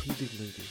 Leading Lady.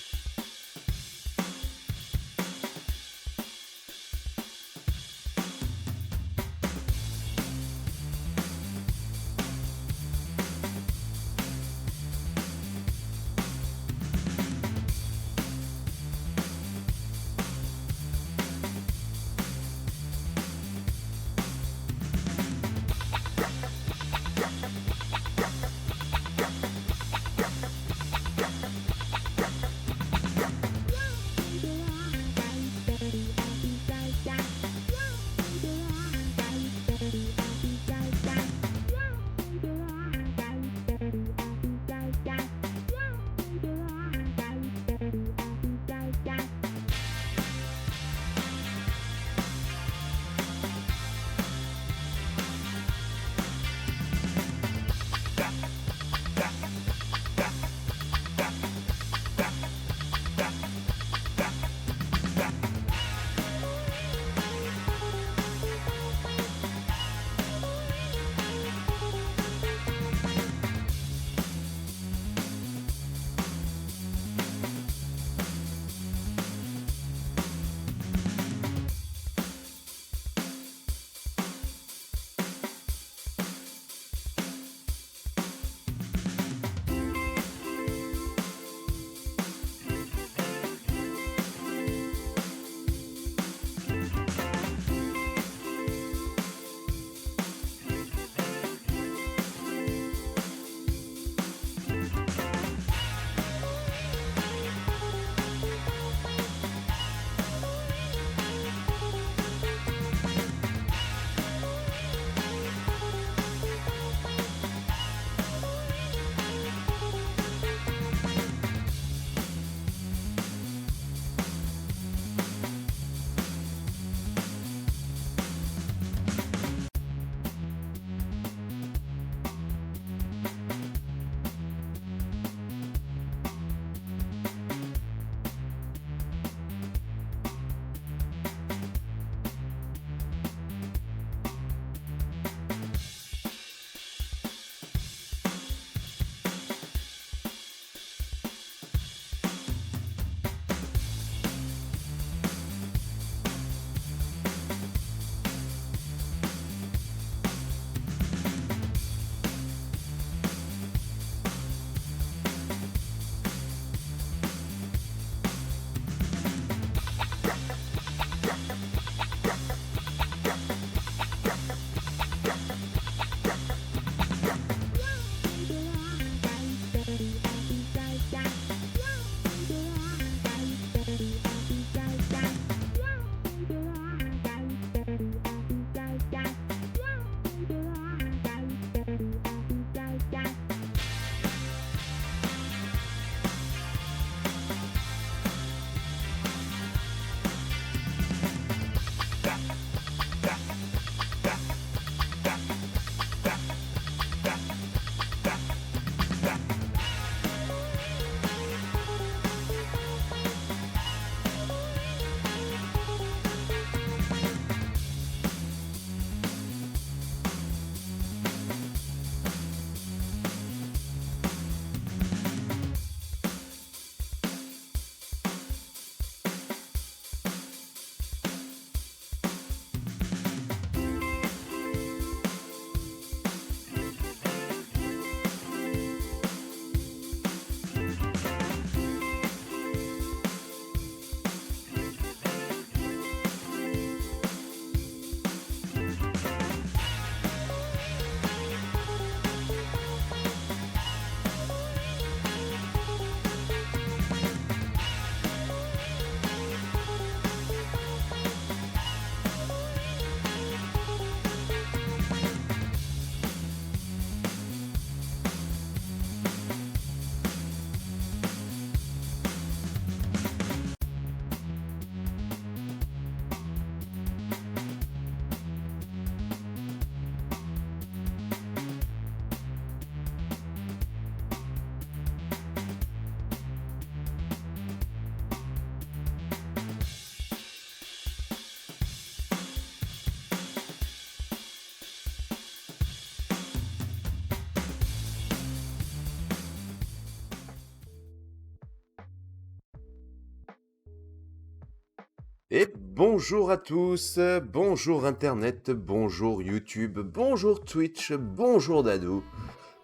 Et bonjour à tous, bonjour Internet, bonjour YouTube, bonjour Twitch, bonjour Dadou.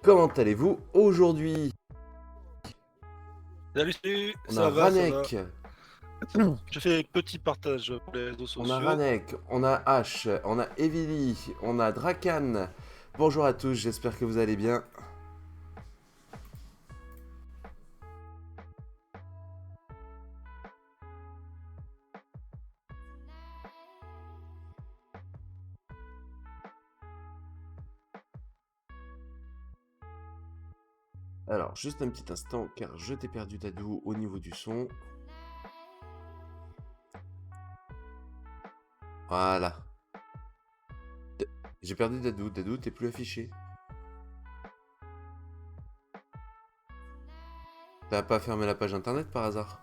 Comment allez-vous aujourd'hui? Salut, salut, On a ça va, ça va. Ranek, Je fais un petit partage pour les réseaux on a sociaux. Ranek, on a H, on a Evili, on a Drakan. Bonjour à tous, j'espère que vous allez bien. Alors, juste un petit instant, car je t'ai perdu Dadou au niveau du son. Voilà. J'ai perdu Dadou, Dadou, t'es plus affiché. T'as pas fermé la page internet par hasard?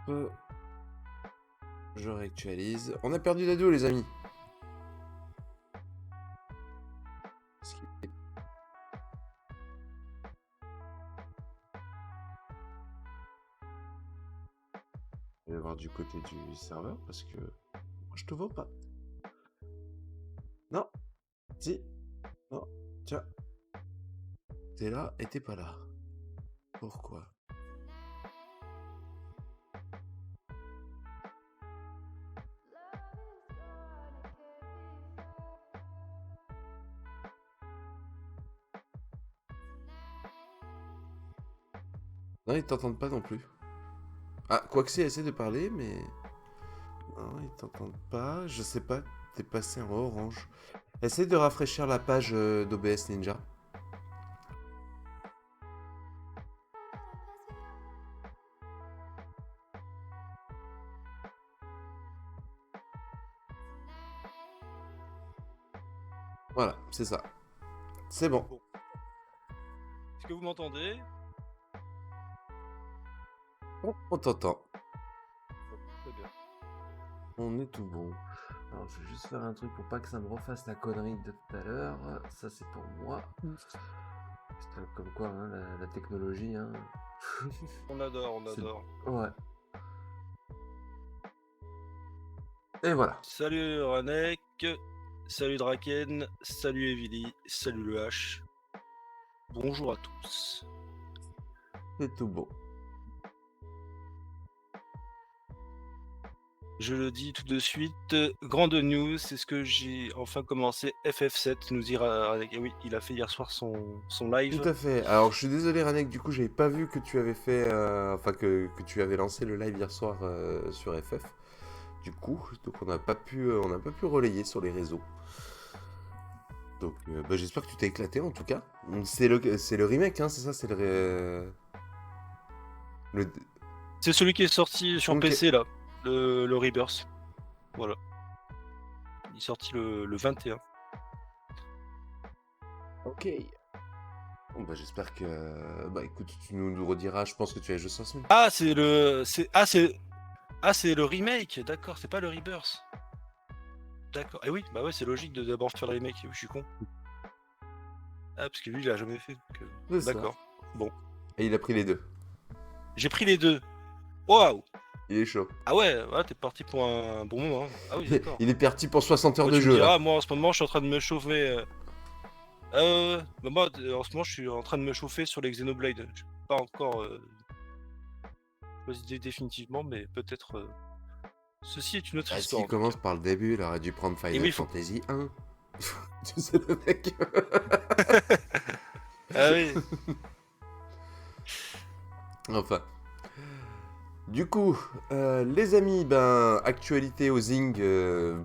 Hop. Je réactualise. On a perdu Dadou, les amis. Je vais voir du côté du serveur parce que moi je te vois pas. Non. Si. Non. Tiens. T'es là et t'es pas là. Pourquoi? Non, ils t'entendent pas non plus. Ah, Quaxi essaie de parler, mais... Non, ils t'entendent pas. Je sais pas. T'es passé en orange. Essaye de rafraîchir la page d'OBS Ninja. Voilà, c'est ça. C'est bon. Bon. Est-ce que vous m'entendez? On t'entend. Bon, très bien. On est tout bon. Alors, je vais juste faire un truc pour pas que ça me refasse la connerie de tout à l'heure. Ça, c'est pour moi. C'est comme quoi, hein, la technologie. Hein. On adore, on C'est- adore. Ouais. Et voilà. Salut Ranek, salut Draken, salut Evili, salut le H. Bonjour à tous. C'est tout bon. Je le dis tout de suite, grande news, c'est ce que j'ai enfin commencé FF7, nous dira Ranek. Et oui, il a fait hier soir son live. Tout à fait. Alors, je suis désolé, Ranek, du coup, j'avais pas vu que tu avais fait. Enfin, que tu avais lancé le live hier soir sur FF. Du coup, donc on n'a pas pu relayer sur les réseaux. Donc, bah, j'espère que tu t'es éclaté en tout cas. C'est le remake, hein, c'est ça, c'est le. C'est celui qui est sorti sur Ok. PC là, le Rebirth. Voilà. Il est sorti le 21. Ok. Bon, bah, j'espère que. Bah, écoute, tu nous rediras. Je pense que tu as joué sur Switch. Ah, c'est le. c'est le remake, d'accord, c'est pas le Rebirth. D'accord. Et oui, bah ouais, c'est logique de d'abord faire le remake, je suis con. Ah, parce que lui, il a jamais fait. C'est ça. D'accord. Bon. Et il a pris les deux. J'ai pris les deux. Waouh! Il est chaud. Ah ouais, t'es parti pour un bon moment. Ah oui, d'accord. Il est parti pour 60 heures Ouais, de tu me jeu là. diras, moi en ce moment, je suis en train de me chauffer. Bah, moi, en ce moment, je suis en train de me chauffer sur les Xenoblade. Je suis pas encore choisi définitivement, mais peut-être. Ceci est une autre Bah, histoire s'il en tout cas. commence par le début, il aurait dû prendre Et Final oui, il faut. Fantasy 1. Tu sais, le mec. Ah oui. Enfin. Du coup, les amis, ben, actualité au Zing,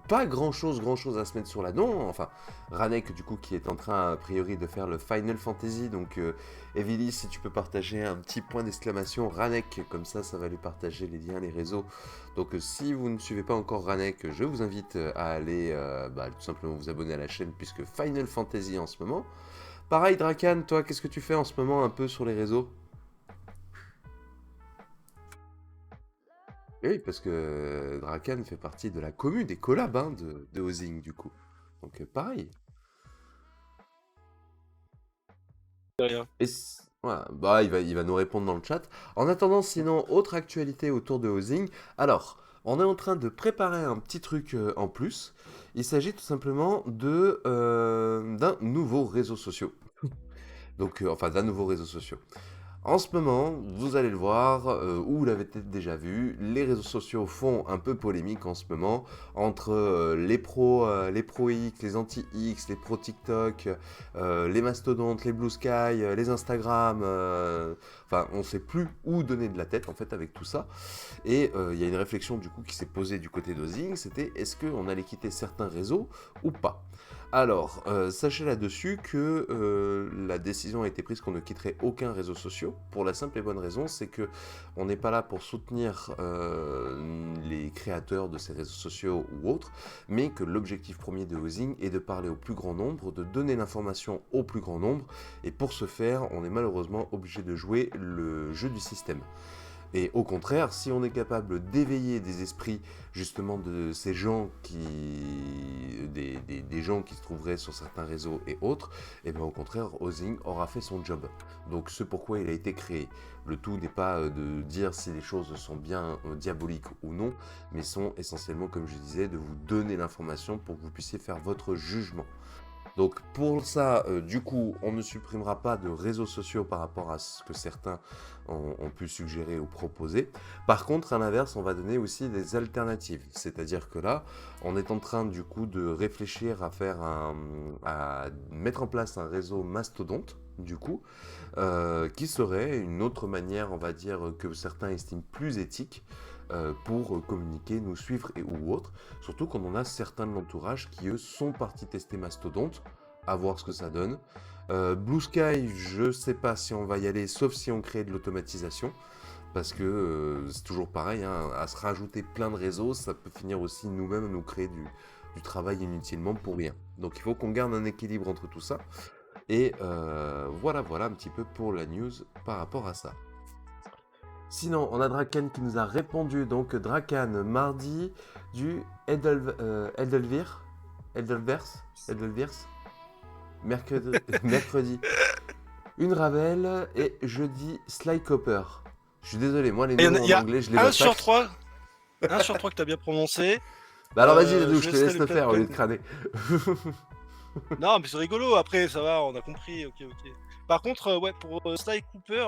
pas grand chose à se mettre sur la dent. Enfin, Ranek, du coup, qui est en train, a priori, de faire le Final Fantasy. Donc, Evili, si tu peux partager un petit point d'exclamation, Ranek, comme ça va lui partager les liens, les réseaux. Donc, si vous ne suivez pas encore Ranek, je vous invite à aller bah, tout simplement vous abonner à la chaîne, puisque Final Fantasy en ce moment. Pareil, Drakan, toi, qu'est-ce que tu fais en ce moment un peu sur les réseaux? Et oui, parce que Drakan fait partie de la commune des collabs hein, de Ozing, du coup. Donc pareil. Rien. Et Voilà, bah, il va nous répondre dans le chat. En attendant, sinon, autre actualité autour de Housing. Alors, on est en train de préparer un petit truc en plus. Il s'agit tout simplement d'un nouveau réseau social. Donc, enfin, d'un nouveau réseau social. En ce moment, vous allez le voir, ou vous l'avez peut-être déjà vu, les réseaux sociaux font un peu polémique en ce moment entre les pros X, les anti-X, les pros TikTok, les mastodontes, les Blue Sky, les Instagram. Enfin, on ne sait plus où donner de la tête en fait avec tout ça. Et il y a une réflexion du coup qui s'est posée du côté d'Ozing, c'était est-ce qu'on allait quitter certains réseaux ou pas? Alors, sachez là-dessus que la décision a été prise qu'on ne quitterait aucun réseau social, pour la simple et bonne raison, c'est que on n'est pas là pour soutenir les créateurs de ces réseaux sociaux ou autres, mais que l'objectif premier de Housing est de parler au plus grand nombre, de donner l'information au plus grand nombre, et pour ce faire, on est malheureusement obligé de jouer le jeu du système. Et au contraire, si on est capable d'éveiller des esprits justement de ces gens des gens qui se trouveraient sur certains réseaux et autres, et bien au contraire, Housing aura fait son job. Donc ce pourquoi il a été créé. Le tout n'est pas de dire si les choses sont bien diaboliques ou non, mais sont essentiellement, comme je disais, de vous donner l'information pour que vous puissiez faire votre jugement. Donc pour ça, du coup, on ne supprimera pas de réseaux sociaux par rapport à ce que certains ont pu suggérer ou proposer. Par contre, à l'inverse, on va donner aussi des alternatives. C'est-à-dire que là, on est en train du coup de réfléchir à mettre en place un réseau mastodonte, du coup, qui serait une autre manière, on va dire, que certains estiment plus éthique pour communiquer, nous suivre et ou autre. Surtout quand on a certains de l'entourage qui eux sont partis tester Mastodonte, à voir ce que ça donne. Blue Sky, je sais pas si on va y aller, sauf si on crée de l'automatisation. Parce que c'est toujours pareil, hein, à se rajouter plein de réseaux, ça peut finir aussi nous-mêmes à nous créer du travail inutilement pour rien. Donc il faut qu'on garde un équilibre entre tout ça. Et voilà un petit peu pour la news par rapport à ça. Sinon, on a Drakan qui nous a répondu. Donc, Drakan, mardi, du Edelverse. Mercredi, une Ravel. Et jeudi, Sly Copper. Je suis désolé, moi, les Il y, noms il y en a anglais, je les un sur massacre. trois, un sur trois que t'as bien prononcé. Bah alors, vas-y, Dadou, je te laisserai laisse le faire au lieu de crâner. Non, mais c'est rigolo, après, ça va, on a compris, ok. Par contre, ouais, pour Sly Cooper,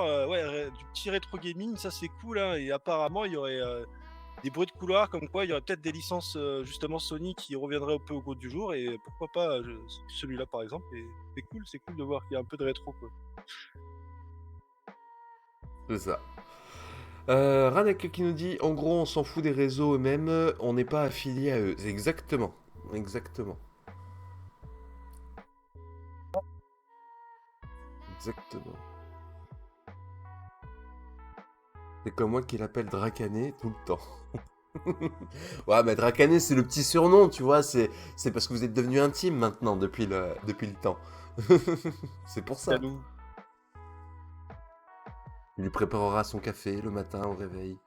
du petit rétro gaming, ça c'est cool, hein, et apparemment, il y aurait des bruits de couloir, comme quoi il y aurait peut-être des licences, justement, Sony qui reviendraient un peu au goût du jour, et pourquoi pas celui-là, par exemple, et c'est cool de voir qu'il y a un peu de rétro, quoi. C'est ça. Ranek qui nous dit en gros, on s'en fout des réseaux eux-mêmes, on n'est pas affilié à eux. Exactement. Exactement. C'est comme moi qui l'appelle Dracané tout le temps. Ouais, mais Dracané, c'est le petit surnom, tu vois. C'est parce que vous êtes devenus intimes maintenant depuis le temps. C'est pour ça. Canou. Il lui préparera son café le matin au réveil.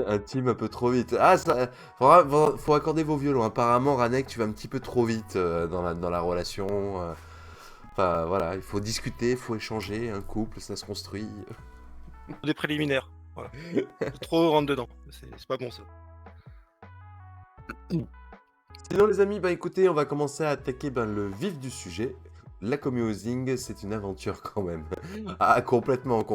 Intime un peu trop vite. Ah, ça, faut accorder vos violons. Apparemment, Ranek, tu vas un petit peu trop vite dans la relation. Enfin, voilà, il faut discuter, il faut échanger. Un couple, ça se construit. Des préliminaires, voilà. Trop rentre dedans, c'est pas bon ça. Sinon les amis, bah écoutez, on va commencer à attaquer le vif du sujet. La commusing, c'est une aventure quand même. Ah, complètement.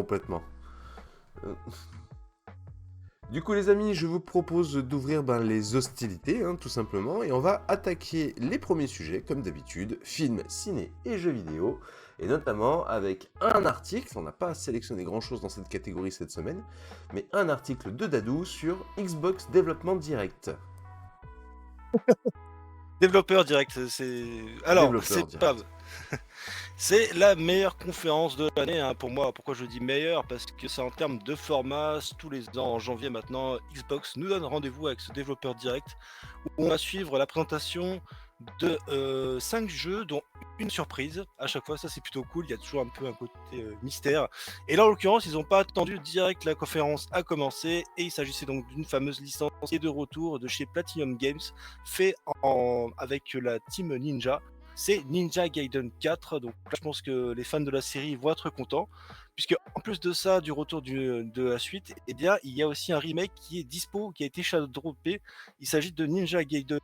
Du coup les amis, je vous propose d'ouvrir les hostilités, hein, tout simplement, et on va attaquer les premiers sujets, comme d'habitude, films, ciné et jeux vidéo, et notamment avec un article, on n'a pas sélectionné grand chose dans cette catégorie cette semaine, mais un article de Dadou sur Xbox Development Direct. Développeur direct, c'est... Alors, c'est pas... C'est la meilleure conférence de l'année, hein, pour moi. Pourquoi je dis meilleure? Parce que c'est en termes de format. Tous les ans, en janvier maintenant, Xbox nous donne rendez-vous avec ce développeur direct où on va suivre la présentation de 5 jeux, dont une surprise à chaque fois. Ça, c'est plutôt cool. Il y a toujours un peu un côté mystère. Et là, en l'occurrence, ils n'ont pas attendu direct la conférence a commencé. Et il s'agissait donc d'une fameuse licence qui est de retour de chez Platinum Games, fait avec la team Ninja. C'est Ninja Gaiden 4. Donc là, je pense que les fans de la série vont être contents. Puisque en plus de ça, du retour de la suite, eh bien, il y a aussi un remake qui est dispo, qui a été shadow-droppé. Il s'agit de Ninja Gaiden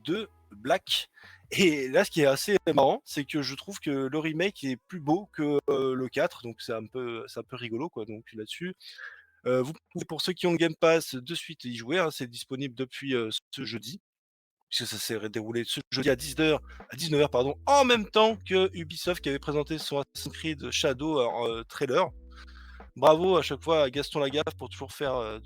2 Black. Et là, ce qui est assez marrant, c'est que je trouve que le remake est plus beau que le 4, donc c'est un peu rigolo, quoi. Donc là-dessus, vous pouvez, pour ceux qui ont le Game Pass, de suite y jouer, hein, c'est disponible depuis ce jeudi, puisque ça s'est déroulé ce jeudi à 19h, pardon, en même temps que Ubisoft qui avait présenté son Assassin's Creed Shadow trailer. Bravo à chaque fois à Gaston Lagaffe pour toujours faire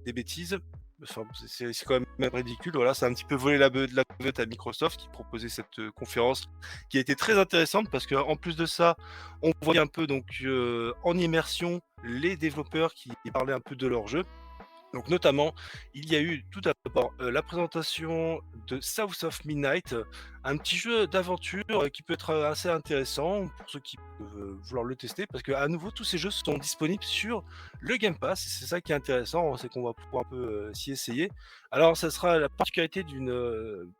des bêtises. Enfin, c'est quand même ridicule. Voilà, ça a un petit peu volé la vedette à Microsoft qui proposait cette conférence qui a été très intéressante parce qu'en plus de ça, on voyait un peu donc en immersion les développeurs qui parlaient un peu de leur jeu. Donc notamment, il y a eu tout d'abord la présentation de South of Midnight, un petit jeu d'aventure qui peut être assez intéressant pour ceux qui peuvent vouloir le tester, parce qu'à nouveau, tous ces jeux sont disponibles sur le Game Pass, et c'est ça qui est intéressant, c'est qu'on va pouvoir un peu s'y essayer. Alors, ça sera la particularité d'une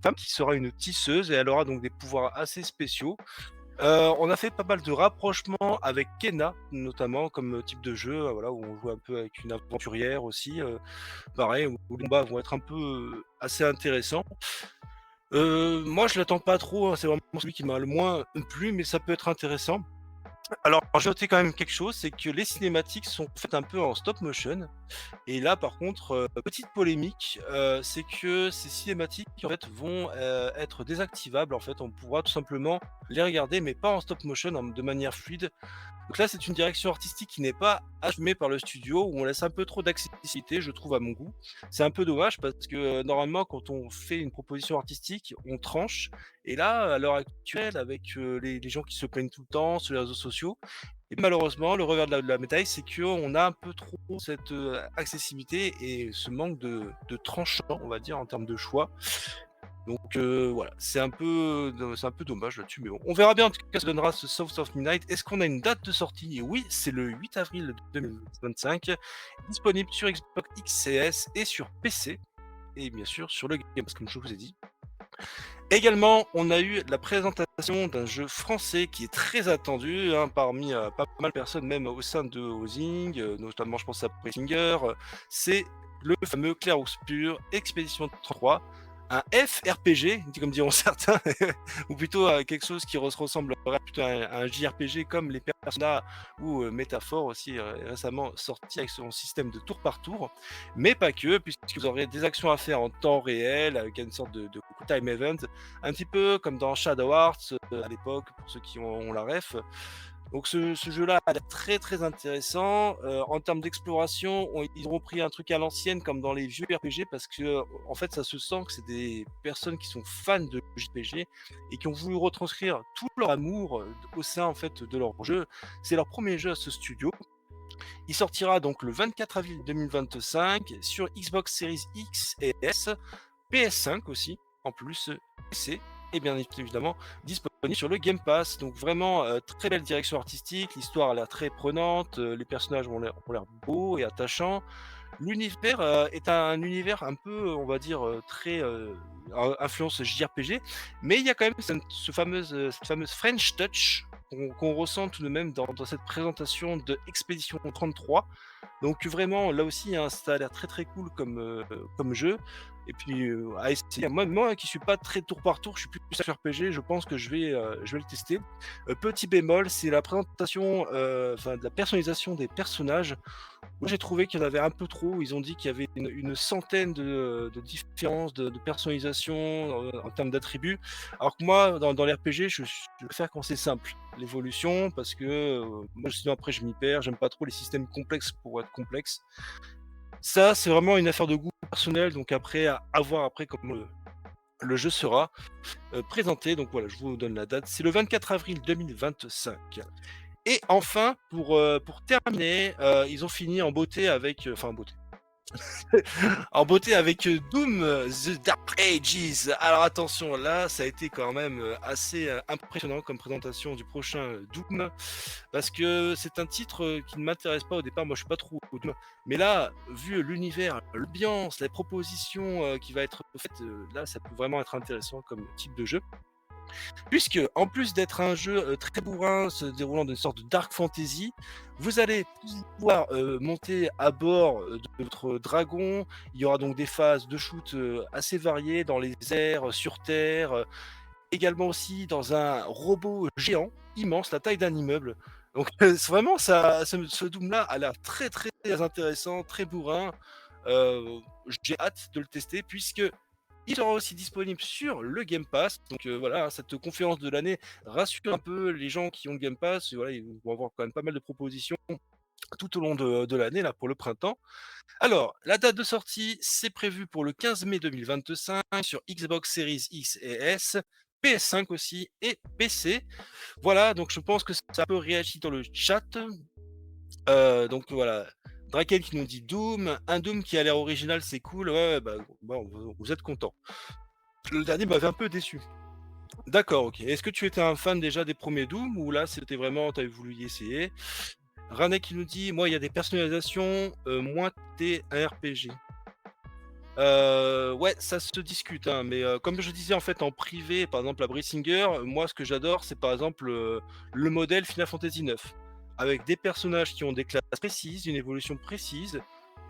femme qui sera une tisseuse, et elle aura donc des pouvoirs assez spéciaux. On a fait pas mal de rapprochements avec Kena, notamment comme type de jeu, voilà, où on joue un peu avec une aventurière aussi, pareil, où les combats vont être un peu assez intéressants. Moi, je l'attends pas trop, hein, c'est vraiment celui qui m'a le moins plu, mais ça peut être intéressant. Alors, j'ai noté quand même quelque chose, c'est que les cinématiques sont faites un peu en stop motion. Et là, par contre, petite polémique, c'est que ces cinématiques, en fait, vont être désactivables. En fait, on pourra tout simplement les regarder, mais pas en stop motion, de manière fluide. Donc là, c'est une direction artistique qui n'est pas assumée par le studio, où on laisse un peu trop d'accessibilité, je trouve, à mon goût. C'est un peu dommage parce que normalement, quand on fait une proposition artistique, on tranche. Et là, à l'heure actuelle, avec les gens qui se plaignent tout le temps sur les réseaux sociaux, et malheureusement, le revers de la médaille, c'est qu'on a un peu trop cette accessibilité et ce manque de tranchant, on va dire, en termes de choix. Donc voilà, c'est un peu dommage là-dessus, mais bon. On verra bien en tout cas ce que donnera ce South of Midnight. Est-ce qu'on a une date de sortie? Et oui, c'est le 8 avril 2025, disponible sur Xbox XS et sur PC, et bien sûr sur le Game Pass, comme je vous ai dit. Également, on a eu la présentation d'un jeu français qui est très attendu parmi pas mal de personnes, même au sein de Ozing, notamment je pense à Pressinger. C'est le fameux Clair-Obscur Expédition 33, un FRPG, comme diront certains, ou plutôt quelque chose qui ressemblerait plutôt à un JRPG comme les Persona ou Métaphore aussi récemment sorti avec son système de tour par tour, mais pas que, puisque vous aurez des actions à faire en temps réel avec une sorte de time event, un petit peu comme dans Shadow Hearts à l'époque, pour ceux qui ont la ref. Donc ce jeu-là a l'air très très intéressant. En termes d'exploration, ils ont pris un truc à l'ancienne comme dans les vieux RPG parce que en fait ça se sent que c'est des personnes qui sont fans de JRPG et qui ont voulu retranscrire tout leur amour au sein en fait de leur jeu. C'est leur premier jeu à ce studio. Il sortira donc le 24 avril 2025 sur Xbox Series X et S, PS5 aussi, en plus PC, et bien évidemment disponible sur le Game Pass. Donc vraiment très belle direction artistique, l'histoire a l'air très prenante, les personnages ont l'air beaux et attachants. L'univers est un univers un peu, on va dire, très influence JRPG, mais il y a quand même cette fameuse French Touch qu'on ressent tout de même dans cette présentation de Expédition 33. Donc vraiment, là aussi, ça a l'air très très cool comme jeu. Et puis à essayer. Moi qui suis pas très tour par tour, je suis plus RPG, je pense que je vais le tester. Petit bémol, c'est la présentation, de la personnalisation des personnages. Moi j'ai trouvé qu'il y en avait un peu trop. Ils ont dit qu'il y avait une centaine de différences de personnalisation en termes d'attributs. Alors que moi, dans les RPG, je préfère quand c'est simple, l'évolution, parce que moi sinon après je m'y perds, j'aime pas trop les systèmes complexes pour être complexes. Ça, c'est vraiment une affaire de goût personnel, donc après, à voir après comment le jeu sera présenté. Donc voilà, je vous donne la date, c'est le 24 avril 2025. Et enfin, pour terminer, ils ont fini en beauté avec... Enfin, en beauté. En beauté avec Doom, The Dark Ages. Alors attention, là, ça a été quand même assez impressionnant comme présentation du prochain Doom, parce que c'est un titre qui ne m'intéresse pas au départ. Moi, je suis pas trop Doom, mais là, vu l'univers, l'ambiance, les propositions qui va être faites, là, ça peut vraiment être intéressant comme type de jeu. Puisque, en plus d'être un jeu très bourrin, se déroulant dans une sorte de dark fantasy, vous allez pouvoir monter à bord de votre dragon. Il y aura donc des phases de shoot assez variées dans les airs, sur Terre, également aussi dans un robot géant, immense, la taille d'un immeuble. Donc vraiment, ce Doom-là a l'air très très intéressant, très bourrin. J'ai hâte de le tester puisque il sera aussi disponible sur le Game Pass. Donc voilà, cette conférence de l'année rassure un peu les gens qui ont le Game Pass. Et voilà, ils vont avoir quand même pas mal de propositions tout au long de l'année là pour le printemps. Alors, la date de sortie, c'est prévu pour le 15 mai 2025 sur Xbox Series X et S, PS5 aussi et PC. Voilà, donc je pense que ça a un peu réagi dans le chat. Donc voilà, Draken qui nous dit Doom, un Doom qui a l'air original, c'est cool. Ouais, bah, bon, vous êtes content. Le dernier m'avait un peu déçu. D'accord, ok. Est-ce que tu étais un fan déjà des premiers Doom ou là c'était vraiment, t'avais voulu y essayer? Ranek qui nous dit, moi il y a des personnalisations, moins t'es un RPG. Ouais, ça se discute, hein, mais comme je disais en fait en privé, par exemple à Brissinger, moi ce que j'adore c'est par exemple le modèle Final Fantasy 9, avec des personnages qui ont des classes précises, une évolution précise,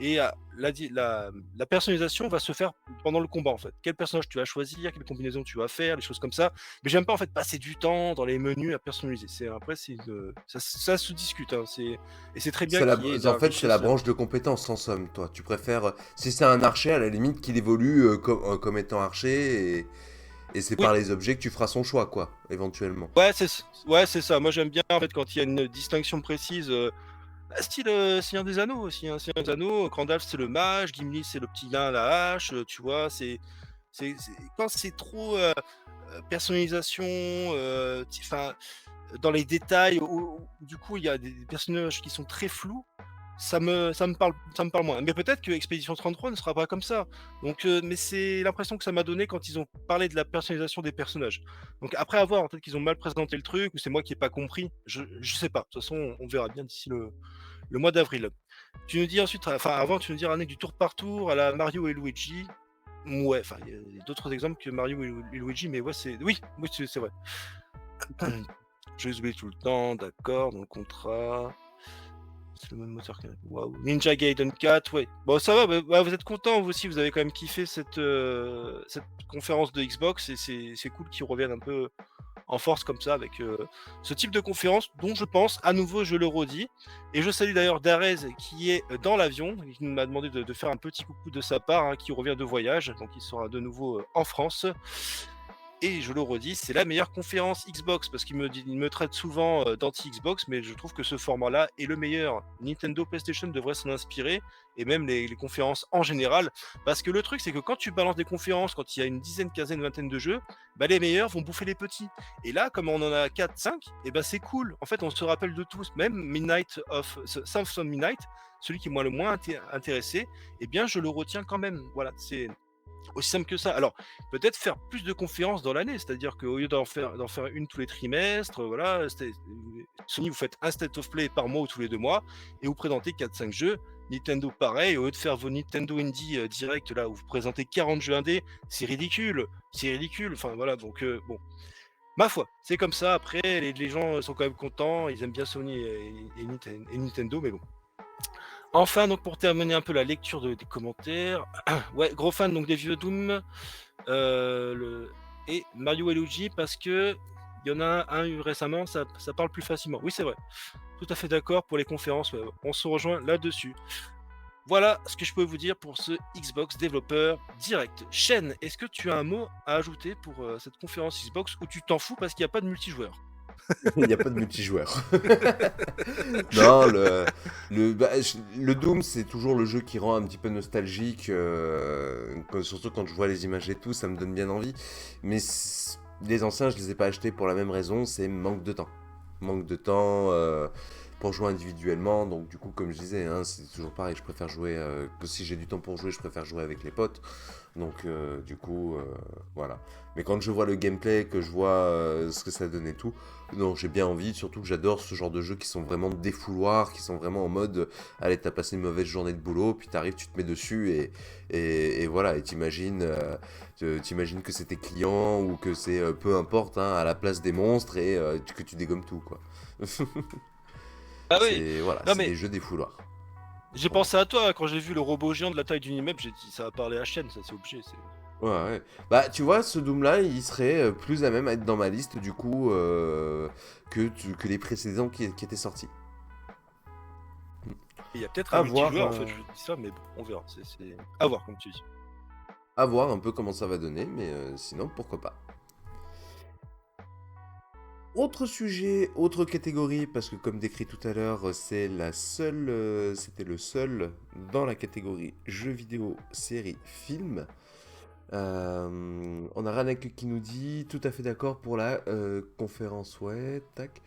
et la personnalisation va se faire pendant le combat en fait. Quel personnage tu vas choisir, quelle combinaison tu vas faire, des choses comme ça. Mais j'aime pas en fait passer du temps dans les menus à personnaliser. Après ça se discute, hein, et c'est très bien qu'il y ait En la fait, c'est la richesse. branche de compétences en somme, toi. Tu préfères, si c'est un archer, à la limite, qu'il évolue comme étant archer, et c'est Oui. par les objets que tu feras son choix, quoi, éventuellement. Ouais, c'est ça. Moi, j'aime bien en fait quand il y a une distinction précise, style Seigneur des Anneaux aussi. Hein. Seigneur des Anneaux, Gandalf c'est le mage, Gimli c'est le petit nain à la hache. Tu vois, quand c'est trop personnalisation, enfin dans les détails, du coup il y a des personnages qui sont très flous. Ça me parle moins. Mais peut-être que Expédition 33 ne sera pas comme ça. Donc, mais c'est l'impression que ça m'a donné quand ils ont parlé de la personnalisation des personnages. Donc après avoir, peut-être qu'ils ont mal présenté le truc, ou c'est moi qui ai pas compris. Je sais pas. De toute façon, on verra bien d'ici le mois d'avril. Tu nous dis ensuite, enfin avant, tu nous dis René, du tour par tour à la Mario et Luigi. Ouais, enfin il y a d'autres exemples que Mario et Luigi, mais ouais oui c'est vrai. Je les oublie tout le temps, d'accord, dans le contrat. C'est le même moteur que. Waouh. Ninja Gaiden 4, ouais. Bon, ça va, bah, vous êtes content, vous aussi, vous avez quand même kiffé cette conférence de Xbox, et c'est cool qu'ils reviennent un peu en force comme ça avec ce type de conférence dont je pense, à nouveau, je le redis. Et je salue d'ailleurs Darez qui est dans l'avion, et qui m'a demandé de faire un petit coucou de sa part, hein, qui revient de voyage, donc il sera de nouveau en France. Et je le redis, c'est la meilleure conférence Xbox parce qu'il me traite souvent d'anti-Xbox, mais je trouve que ce format-là est le meilleur. Nintendo, PlayStation devraient s'en inspirer, et même les conférences en général. Parce que le truc, c'est que quand tu balances des conférences, quand il y a une dizaine, quinzaine, vingtaine de jeux, bah, les meilleurs vont bouffer les petits. Et là, comme on en a 4, 5, et ben c'est cool. En fait, on se rappelle de tous, même Symphony of Midnight, celui qui est moi le moins intéressé, eh bien je le retiens quand même. Voilà, c'est aussi simple que ça. Alors, peut-être faire plus de conférences dans l'année, c'est-à-dire qu'au lieu d'en faire une tous les trimestres, voilà, Sony, vous faites un State of Play par mois ou tous les 2 mois, et vous présentez 4-5 jeux. Nintendo, pareil, au lieu de faire vos Nintendo Indie direct, là, où vous présentez 40 jeux indés, c'est ridicule, enfin voilà, donc bon. Ma foi, c'est comme ça, après, les gens sont quand même contents, ils aiment bien Sony et Nintendo, mais bon. Enfin, donc pour terminer un peu la lecture des commentaires, ouais, gros fan donc des vieux Doom et Mario et Luigi parce que il y en a un eu récemment, ça parle plus facilement. Oui, c'est vrai. Tout à fait d'accord pour les conférences, ouais, on se rejoint là-dessus. Voilà ce que je peux vous dire pour ce Xbox Developer Direct. Shen, est-ce que tu as un mot à ajouter pour cette conférence Xbox ou tu t'en fous parce qu'il n'y a pas de multijoueur? Il n'y a pas de multijoueur. Non, le Doom, c'est toujours le jeu qui rend un petit peu nostalgique. Surtout quand je vois les images et tout, ça me donne bien envie. Mais les anciens, je les ai pas achetés pour la même raison, c'est manque de temps. Manque de temps. pour jouer individuellement. Donc du coup, comme je disais, hein, c'est toujours pareil, je préfère jouer, que si j'ai du temps pour jouer, je préfère jouer avec les potes. Donc du coup, voilà. Mais quand je vois le gameplay, que je vois ce que ça donne et tout, non, j'ai bien envie, surtout que j'adore ce genre de jeux qui sont vraiment défouloirs, qui sont vraiment en mode, allez, t'as passé une mauvaise journée de boulot, puis t'arrives, tu te mets dessus et voilà, et t'imagines que c'est tes clients ou que c'est peu importe, hein, à la place des monstres et que tu dégommes tout, quoi. Ah oui, C'est voilà, non c'est mais des jeux défouloirs. j'ai Voilà. pensé à toi quand j'ai vu le robot géant de la taille d'une immeuble, j'ai dit ça va parler à Chienne, ça c'est obligé. Ouais, ouais. Bah, tu vois, ce Doom-là, il serait plus à même à être dans ma liste, du coup, que les précédents qui étaient sortis. Il y a peut-être un À voir, multijoueur en fait, je dis ça, mais bon, on verra. C'est à voir comme tu dis. à voir un peu comment ça va donner, mais sinon, pourquoi pas. Autre sujet, autre catégorie, parce que comme décrit tout à l'heure, c'était le seul dans la catégorie jeux vidéo, séries, films. On a Ranak qui nous dit tout à fait d'accord pour la conférence, ouais, tac.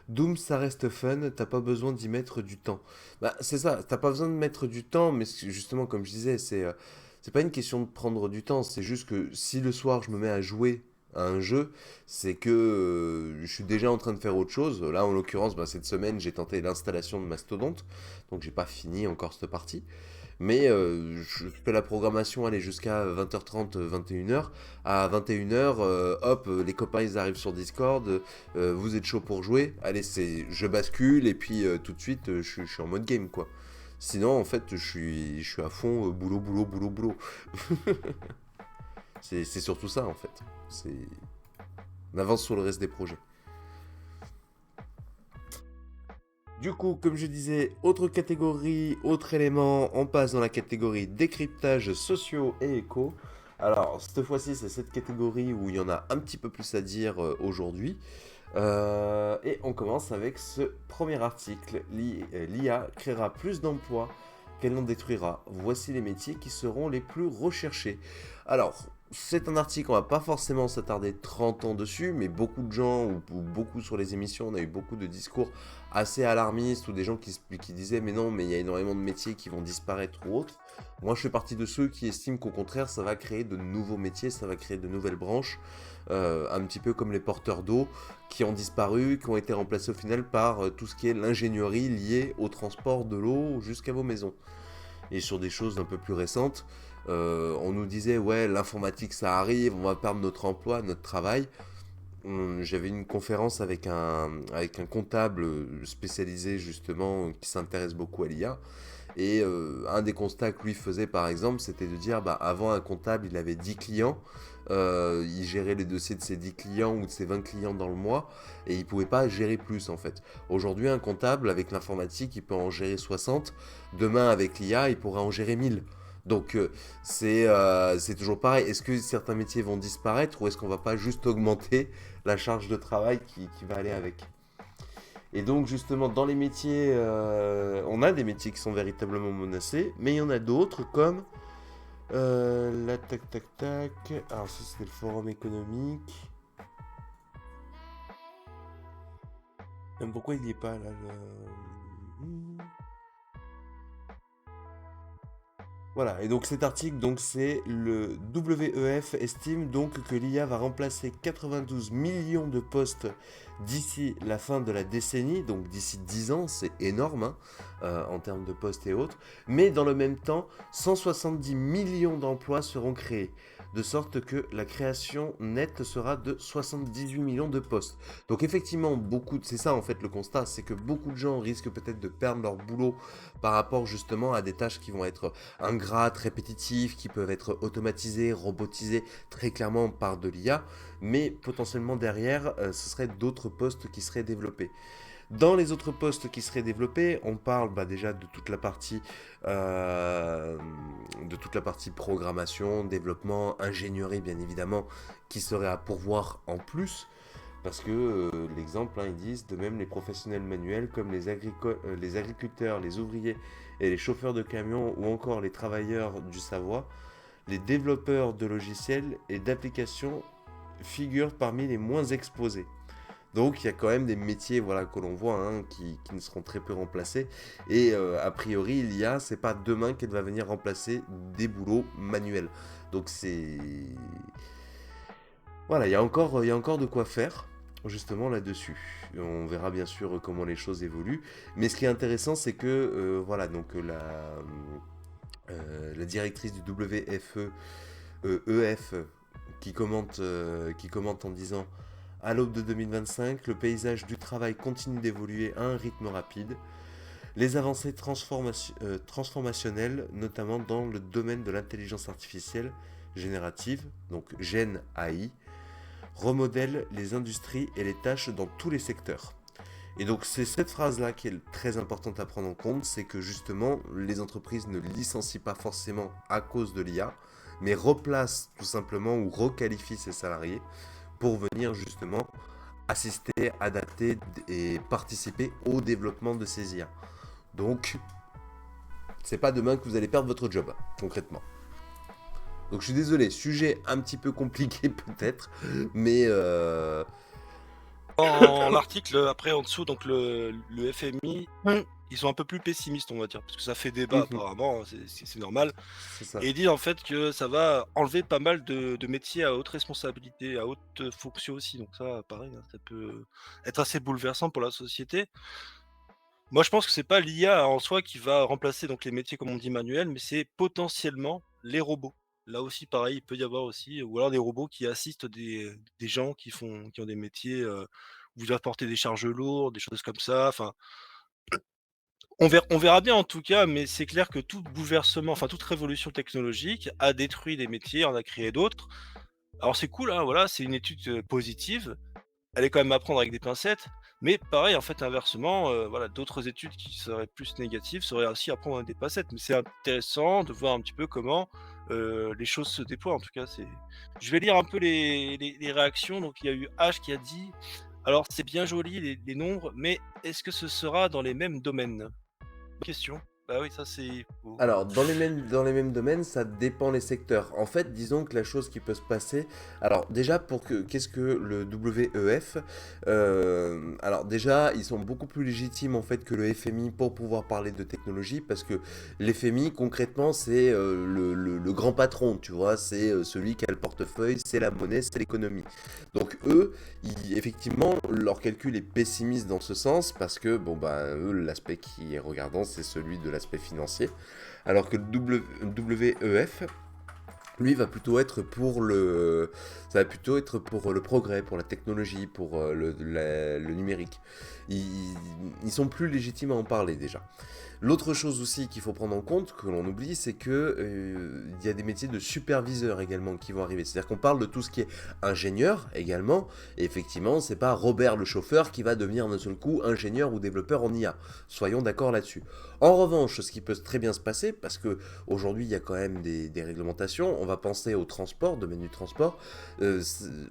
Doom, ça reste fun, t'as pas besoin d'y mettre du temps. Bah, c'est ça, t'as pas besoin de mettre du temps, mais justement, comme je disais, c'est pas une question de prendre du temps, c'est juste que si le soir je me mets à jouer à un jeu, c'est que je suis déjà en train de faire autre chose. Là, en l'occurrence, bah, cette semaine, j'ai tenté l'installation de Mastodonte, donc j'ai pas fini encore cette partie. Mais je fais la programmation aller jusqu'à 20h30, 21h. À 21h, hop, les copains ils arrivent sur Discord, vous êtes chaud pour jouer. Allez, je bascule et puis tout de suite je suis en mode game quoi. Sinon en fait je suis à fond boulot, boulot, boulot, boulot. C'est surtout ça en fait. C'est... On avance sur le reste des projets. Du coup, comme je disais, autre catégorie, autre élément, on passe dans la catégorie décryptage sociaux et éco. Alors, cette fois-ci, c'est cette catégorie où il y en a un petit peu plus à dire aujourd'hui. Et on commence avec ce premier article. L'IA créera plus d'emplois qu'elle n'en détruira. Voici les métiers qui seront les plus recherchés. Alors, c'est un article, on va pas forcément s'attarder 30 ans dessus, mais beaucoup de gens, ou beaucoup sur les émissions, on a eu beaucoup de discours assez alarmistes, ou des gens qui disaient mais non, mais il y a énormément de métiers qui vont disparaître ou autres. Moi, je fais partie de ceux qui estiment qu'au contraire, ça va créer de nouveaux métiers, ça va créer de nouvelles branches, un petit peu comme les porteurs d'eau qui ont disparu, qui ont été remplacés au final par tout ce qui est l'ingénierie liée au transport de l'eau jusqu'à vos maisons. Et sur des choses un peu plus récentes, on nous disait ouais l'informatique ça arrive, on va perdre notre emploi, notre travail. J'avais une conférence avec un comptable spécialisé justement qui s'intéresse beaucoup à l'IA. Et un des constats que lui faisait par exemple, c'était de dire bah, avant un comptable il avait 10 clients, il gérait les dossiers de ses 10 clients ou de ses 20 clients dans le mois et il pouvait pas gérer plus en fait. Aujourd'hui un comptable avec l'informatique il peut en gérer 60, demain avec l'IA il pourra en gérer 1000. Donc c'est toujours pareil, est-ce que certains métiers vont disparaître ou est-ce qu'on va pas juste augmenter la charge de travail qui va aller avec? Et donc justement dans les métiers, on a des métiers qui sont véritablement menacés, mais il y en a d'autres comme la tac tac tac. Alors ça c'était le forum économique. Pourquoi il n'y est pas là Voilà, et donc cet article, donc c'est le WEF estime donc que l'IA va remplacer 92 millions de postes d'ici la fin de la décennie, donc d'ici 10 ans, c'est énorme hein, en termes de postes et autres, mais dans le même temps, 170 millions d'emplois seront créés, de sorte que la création nette sera de 78 millions de postes. Donc effectivement, c'est ça en fait le constat, c'est que beaucoup de gens risquent peut-être de perdre leur boulot par rapport justement à des tâches qui vont être ingrates, répétitifs, qui peuvent être automatisés, robotisés très clairement par de l'IA, mais potentiellement derrière, ce seraient d'autres postes qui seraient développés. Dans les autres postes qui seraient développés, on parle déjà de toute la partie programmation, développement, ingénierie bien évidemment, qui serait à pourvoir en plus. Parce que l'exemple, hein, ils disent, de même les professionnels manuels comme les agriculteurs, les ouvriers et les chauffeurs de camions ou encore les travailleurs du Savoie, les développeurs de logiciels et d'applications figurent parmi les moins exposés. Donc il y a quand même des métiers voilà, que l'on voit hein, qui ne seront très peu remplacés. Et a priori, l'IA, c'est pas demain qu'elle va venir remplacer des boulots manuels. Donc c'est... Voilà, il y a encore de quoi faire justement là-dessus. On verra bien sûr comment les choses évoluent. Mais ce qui est intéressant, c'est que voilà, donc la directrice du WFE, EF, qui commente en disant à l'aube de 2025, le paysage du travail continue d'évoluer à un rythme rapide. Les avancées transformationnelles, notamment dans le domaine de l'intelligence artificielle générative, donc Gen AI, remodèlent les industries et les tâches dans tous les secteurs. Et donc c'est cette phrase-là qui est très importante à prendre en compte, c'est que justement les entreprises ne licencient pas forcément à cause de l'IA, mais replacent tout simplement ou requalifient ses salariés pour venir justement assister, adapter et participer au développement de ces IA. Donc c'est pas demain que vous allez perdre votre job, concrètement. Donc je suis désolé, sujet un petit peu compliqué peut-être, mais Dans l'article, après, en dessous, donc le FMI, ils sont un peu plus pessimistes, on va dire, parce que ça fait débat apparemment, hein, c'est normal. c'est ça. Et ils disent en fait que ça va enlever pas mal de métiers à haute responsabilité, à haute fonction aussi. Donc ça, pareil, hein, ça peut être assez bouleversant pour la société. Moi, je pense que c'est pas l'IA en soi qui va remplacer donc les métiers, comme on dit, manuels, mais c'est potentiellement les robots. Là aussi, pareil, il peut y avoir aussi, ou alors des robots qui assistent des gens qui ont des métiers où ils doivent porter des charges lourdes, des choses comme ça. Enfin, on verra bien en tout cas, mais c'est clair que tout bouleversement, enfin toute révolution technologique a détruit des métiers, en a créé d'autres. Alors c'est cool, hein, voilà, c'est une étude positive. Elle est quand même à prendre avec des pincettes, mais pareil, en fait, inversement, voilà, d'autres études qui seraient plus négatives seraient aussi à prendre avec des pincettes. Mais c'est intéressant de voir un petit peu comment les choses se déploient. En tout cas, c'est. Je vais lire un peu les réactions. Donc, il y a eu H qui a dit: alors, c'est bien joli les nombres, mais est-ce que ce sera dans les mêmes domaines? Bonne question. Bah oui, ça c'est faux. Alors, dans les mêmes domaines, ça dépend les secteurs. En fait, disons que la chose qui peut se passer... Alors, déjà, qu'est-ce que le WEF alors, déjà, ils sont beaucoup plus légitimes, en fait, que le FMI pour pouvoir parler de technologie, parce que l'FMI, concrètement, c'est le grand patron, tu vois, c'est celui qui a le portefeuille, c'est la monnaie, c'est l'économie. Donc, eux, effectivement, leur calcul est pessimiste dans ce sens, parce que, bon, bah, eux, l'aspect qui est regardant, c'est celui de l'aspect financier, alors que le WEF, lui, va plutôt être pour ça va plutôt être pour le progrès, pour la technologie, pour le numérique. Ils sont plus légitimes à en parler déjà. L'autre chose aussi qu'il faut prendre en compte, que l'on oublie, c'est que il y a des métiers de superviseur également qui vont arriver. C'est-à-dire qu'on parle de tout ce qui est ingénieur également, et effectivement, c'est pas Robert le chauffeur qui va devenir d'un seul coup ingénieur ou développeur en IA. Soyons d'accord là-dessus. En revanche, ce qui peut très bien se passer, parce que aujourd'hui il y a quand même des réglementations, on va penser au transport, domaine du transport.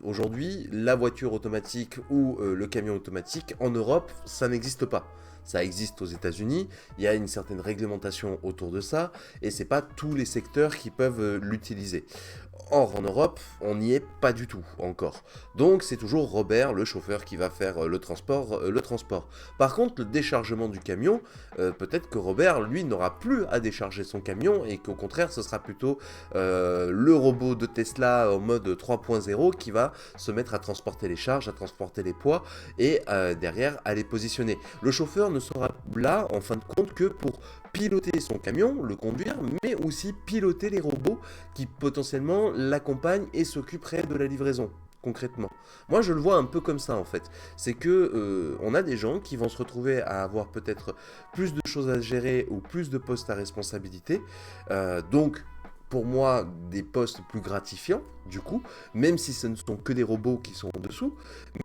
Aujourd'hui, la voiture automatique ou le camion automatique en Europe, ça n'existe pas. Ça existe aux États-Unis, il y a une certaine réglementation autour de ça, et c'est pas tous les secteurs qui peuvent l'utiliser. Or, en Europe, on n'y est pas du tout encore. Donc, c'est toujours Robert, le chauffeur, qui va faire le transport. Par contre, le déchargement du camion, peut-être que Robert, lui, n'aura plus à décharger son camion et qu'au contraire, ce sera plutôt le robot de Tesla en mode 3.0 qui va se mettre à transporter les charges, à transporter les poids et derrière à les positionner. Le chauffeur ne sera là, en fin de compte, que pour piloter son camion, le conduire, mais aussi piloter les robots qui potentiellement l'accompagnent et s'occuperaient de la livraison concrètement. Moi, je le vois un peu comme ça en fait. C'est que on a des gens qui vont se retrouver à avoir peut-être plus de choses à gérer ou plus de postes à responsabilité. Donc, pour moi, des postes plus gratifiants, du coup, même si ce ne sont que des robots qui sont en dessous.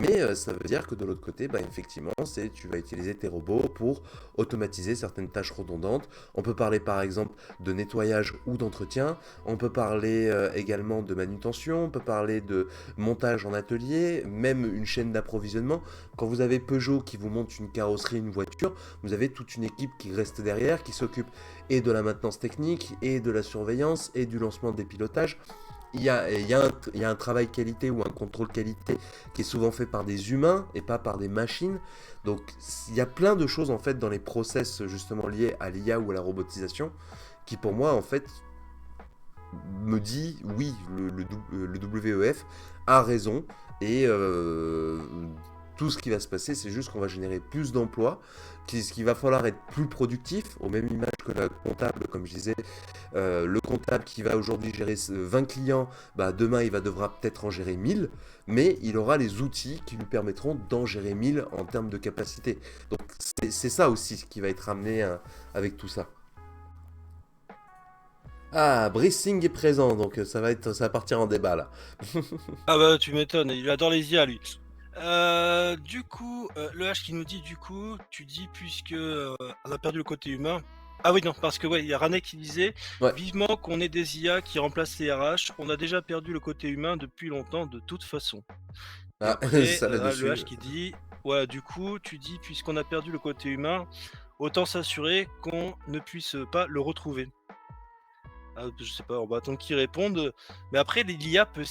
Mais ça veut dire que de l'autre côté, bah, effectivement, tu vas utiliser tes robots pour automatiser certaines tâches redondantes. On peut parler par exemple de nettoyage ou d'entretien. On peut parler également de manutention. On peut parler de montage en atelier, même une chaîne d'approvisionnement. Quand vous avez Peugeot qui vous monte une carrosserie, une voiture, vous avez toute une équipe qui reste derrière, qui s'occupe et de la maintenance technique, et de la surveillance, et du lancement des pilotages. il y a un travail qualité ou un contrôle qualité qui est souvent fait par des humains et pas par des machines. Donc il y a plein de choses en fait dans les process justement liés à l'IA ou à la robotisation qui pour moi en fait me dit oui, le WEF a raison et tout ce qui va se passer, c'est juste qu'on va générer plus d'emplois, qu'il va falloir être plus productif, au même image que le comptable, comme je disais. Le comptable qui va aujourd'hui gérer 20 clients, bah, demain il va devra peut-être en gérer 1000, mais il aura les outils qui lui permettront d'en gérer 1000 en termes de capacité. Donc c'est ça aussi qui va être amené avec tout ça. Ah, Brice Singh est présent, donc ça va partir en débat là. Ah bah tu m'étonnes, il adore les IA lui. Du coup, le H qui nous dit du coup, tu dis puisque on a perdu le côté humain. Ah oui non, parce que ouais, il y a Ranek qui disait Ouais. vivement qu'on ait des IA qui remplacent les RH, on a déjà perdu le côté humain depuis longtemps de toute façon. Et Ah, après, ça le là-dessus. H qui dit ouais, du coup, tu dis puisqu'on a perdu le côté humain, autant s'assurer qu'on ne puisse pas le retrouver. Ah, je sais pas, on va attendre qu'ils répondent. Mais après, l'IA peut